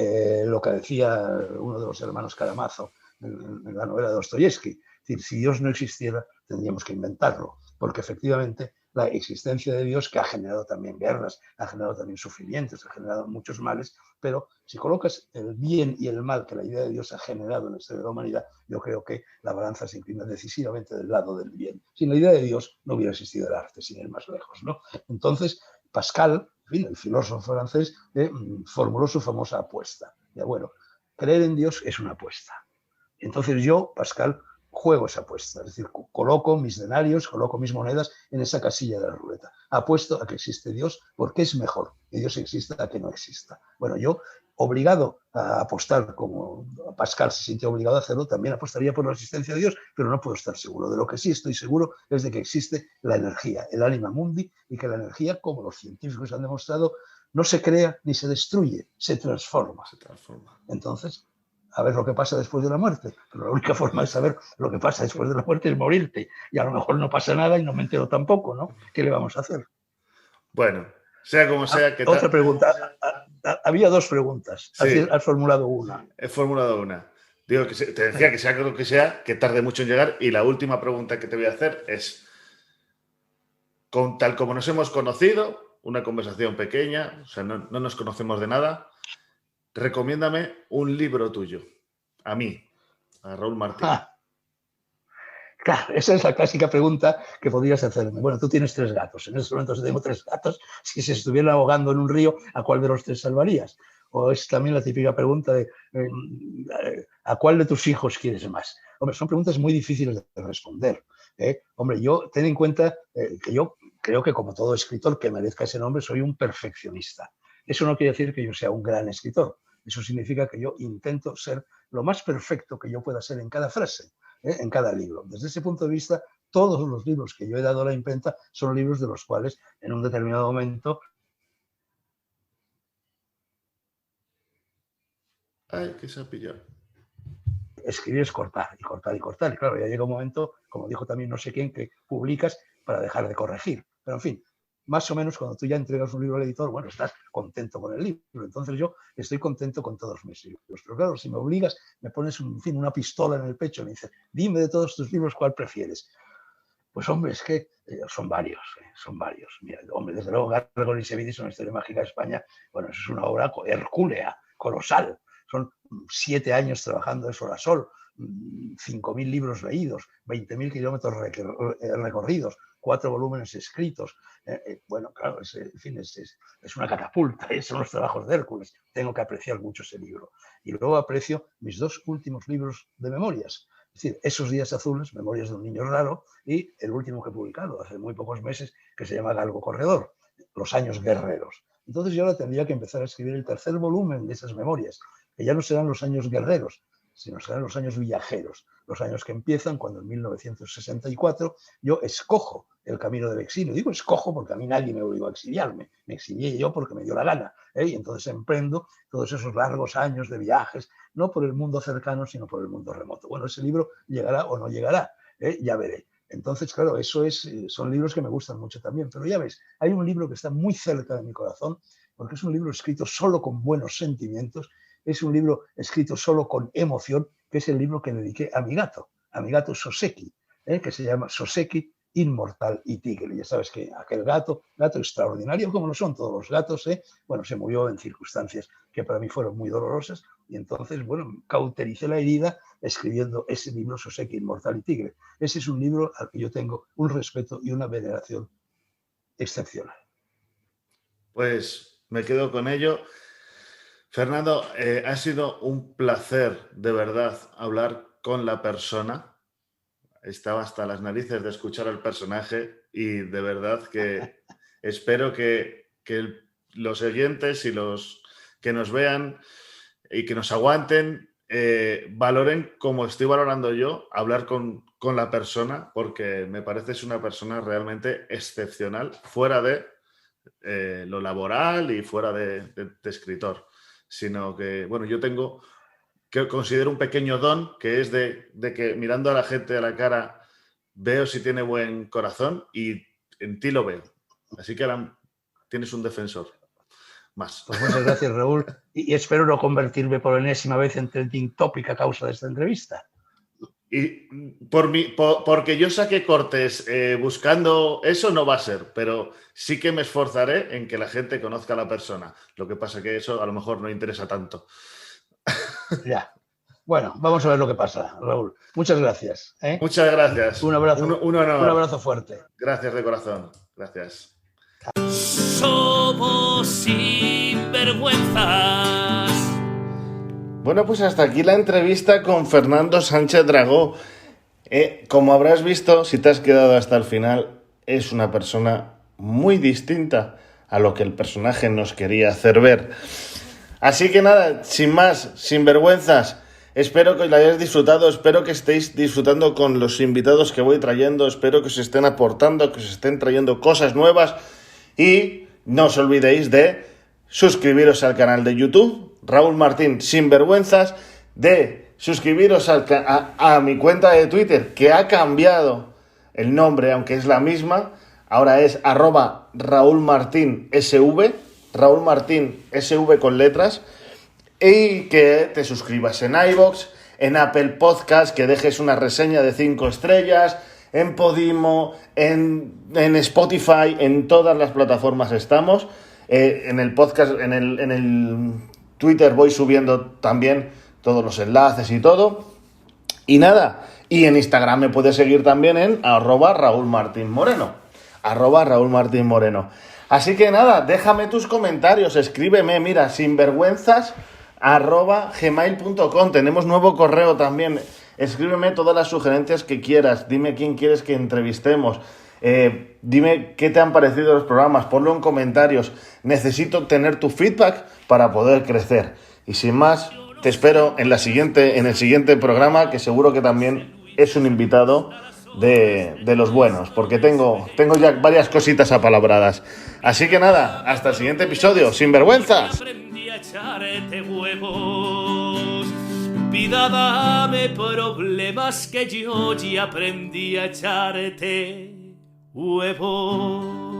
lo que decía uno de los hermanos Karamazov en la novela de Dostoyevsky. Es decir, si Dios no existiera, tendríamos que inventarlo, porque efectivamente la existencia de Dios, que ha generado también guerras, ha generado también sufrimientos, ha generado muchos males, pero si colocas el bien y el mal que la idea de Dios ha generado en la historia de la humanidad, yo creo que la balanza se inclina decisivamente del lado del bien. Sin la idea de Dios no hubiera existido el arte, sin ir más lejos, ¿no? Entonces, Pascal, en fin, el filósofo francés, formuló su famosa apuesta. Ya, bueno, creer en Dios es una apuesta. Entonces yo, Pascal, juego esa apuesta, es decir, coloco mis denarios, coloco mis monedas en esa casilla de la ruleta. Apuesto a que existe Dios porque es mejor que Dios exista a que no exista. Bueno, yo, obligado a apostar, como Pascal se sintió obligado a hacerlo, también apostaría por la existencia de Dios, pero no puedo estar seguro. De lo que sí estoy seguro es de que existe la energía, el anima mundi, y que la energía, como los científicos han demostrado, no se crea ni se destruye, se transforma. Entonces, a ver lo que pasa después de la muerte. Pero la única forma de saber lo que pasa después de la muerte es morirte. Y a lo mejor no pasa nada y no me entero tampoco, ¿no? ¿Qué le vamos a hacer? Bueno, sea como sea... que otra pregunta. Había dos preguntas. Sí, has formulado una. He formulado una. Digo que te decía que sea lo que sea, que tarde mucho en llegar. Y la última pregunta que te voy a hacer es, tal como nos hemos conocido, una conversación pequeña, o sea, no nos conocemos de nada, recomiéndame un libro tuyo. A mí, a Raúl Martín. Claro, esa es la clásica pregunta que podrías hacerme. Bueno, tú tienes 3 gatos. En estos momentos tengo 3 gatos. Si se estuvieran ahogando en un río, ¿a cuál de los 3 salvarías? O es también la típica pregunta de ¿a cuál de tus hijos quieres más? Hombre, son preguntas muy difíciles de responder. Hombre, ten en cuenta que yo creo que, como todo escritor que merezca ese nombre, soy un perfeccionista. Eso no quiere decir que yo sea un gran escritor. Eso significa que yo intento ser lo más perfecto que yo pueda ser en cada frase, en cada libro. Desde ese punto de vista, todos los libros que yo he dado a la imprenta son libros de los cuales en un determinado momento... Ay, que se ha pillado. Escribir es cortar y cortar y cortar. Y claro, ya llega un momento, como dijo también no sé quién, que publicas para dejar de corregir. Pero en fin, más o menos cuando tú ya entregas un libro al editor, bueno, estás contento con el libro. Entonces yo estoy contento con todos mis libros. Pero claro, si me obligas, me pones una pistola en el pecho y me dices, dime de todos tus libros cuál prefieres. Pues hombre, es que son varios, son varios. Mira, hombre, desde luego, Gargol y Sevilla, una historia mágica de España, bueno, eso es una obra hercúlea, colosal. Son 7 años trabajando de sol a sol, 5.000 libros leídos, 20.000 kilómetros recorridos, 4 volúmenes escritos. Bueno, claro, en fin, es una catapulta, son los trabajos de Hércules. Tengo que apreciar mucho ese libro. Y luego aprecio mis 2 últimos libros de memorias. Es decir, Esos días azules, Memorias de un niño raro, y el último que he publicado hace muy pocos meses, que se llama Galgo Corredor, Los años guerreros. Entonces yo ahora tendría que empezar a escribir el 3er volumen de esas memorias, que ya no serán los años guerreros, sino serán los años viajeros, los años que empiezan cuando en 1964 yo escojo el camino del exilio. Digo escojo porque a mí nadie me obligó a exiliarme, me exilié yo porque me dio la gana, y entonces emprendo todos esos largos años de viajes, no por el mundo cercano, sino por el mundo remoto. Bueno, ese libro llegará o no llegará, ya veré. Entonces, claro, son libros que me gustan mucho también, pero ya ves, hay un libro que está muy cerca de mi corazón, porque es un libro escrito solo con buenos sentimientos, es un libro escrito solo con emoción, que es el libro que dediqué a mi gato Soseki, que se llama Soseki, Inmortal y Tigre. Ya sabes que aquel gato extraordinario, como lo son todos los gatos, bueno, se murió en circunstancias que para mí fueron muy dolorosas, y entonces, bueno, cautericé la herida escribiendo ese libro, Soseki, Inmortal y Tigre. Ese es un libro al que yo tengo un respeto y una veneración excepcional. Pues me quedo con ello. Fernando, ha sido un placer, de verdad, hablar con la persona. Estaba hasta las narices de escuchar al personaje y de verdad que espero que los oyentes y los que nos vean y que nos aguanten valoren como estoy valorando yo hablar con la persona, porque me parece es una persona realmente excepcional fuera de lo laboral y fuera de escritor. Sino que, bueno, yo tengo, que considero un pequeño don, que es de que mirando a la gente a la cara veo si tiene buen corazón, y en ti lo veo. Así que ahora tienes un defensor más. Pues muchas gracias, Raúl, y espero no convertirme por enésima vez en trending topic a causa de esta entrevista. Y porque yo saqué cortes buscando eso no va a ser, pero sí que me esforzaré en que la gente conozca a la persona. Lo que pasa que eso a lo mejor no interesa tanto. Ya. Bueno, vamos a ver lo que pasa, Raúl. Muchas gracias. Muchas gracias. Un abrazo. Un honor. Un abrazo fuerte. Gracias de corazón. Gracias. Somos sinvergüenzas. Bueno, pues hasta aquí la entrevista con Fernando Sánchez Dragó. Como habrás visto, si te has quedado hasta el final, es una persona muy distinta a lo que el personaje nos quería hacer ver. Así que nada, sin más, sin vergüenzas, espero que os la hayáis disfrutado, espero que estéis disfrutando con los invitados que voy trayendo, espero que os estén aportando, que os estén trayendo cosas nuevas, y no os olvidéis de suscribiros al canal de YouTube, Raúl Martín Sinvergüenzas, de suscribiros a mi cuenta de Twitter, que ha cambiado el nombre, aunque es la misma, ahora es @RaúlMartinSV, Raúl Martín SV con letras, y que te suscribas en iVoox, en Apple Podcast, que dejes una reseña de 5 estrellas, en Podimo, en Spotify, en todas las plataformas estamos. En el podcast, en el Twitter voy subiendo también todos los enlaces y todo. Y nada, y en Instagram me puedes seguir también en @RaúlMartinMoreno. @RaúlMartinMoreno. Así que nada, déjame tus comentarios, escríbeme, mira, sinvergüenzas@gmail.com. Tenemos nuevo correo también. Escríbeme todas las sugerencias que quieras. Dime quién quieres que entrevistemos. Dime qué te han parecido los programas. Ponlo en comentarios. Necesito tener tu feedback para poder crecer. Y sin más, te espero en el siguiente programa, que seguro que también es un invitado de los buenos, porque tengo ya varias cositas apalabradas. Así que nada, hasta el siguiente episodio. ¡Sinvergüenzas! Aprendí a echarte huevos. Vida, dame problemas, que yo ya aprendí a echarte huevos.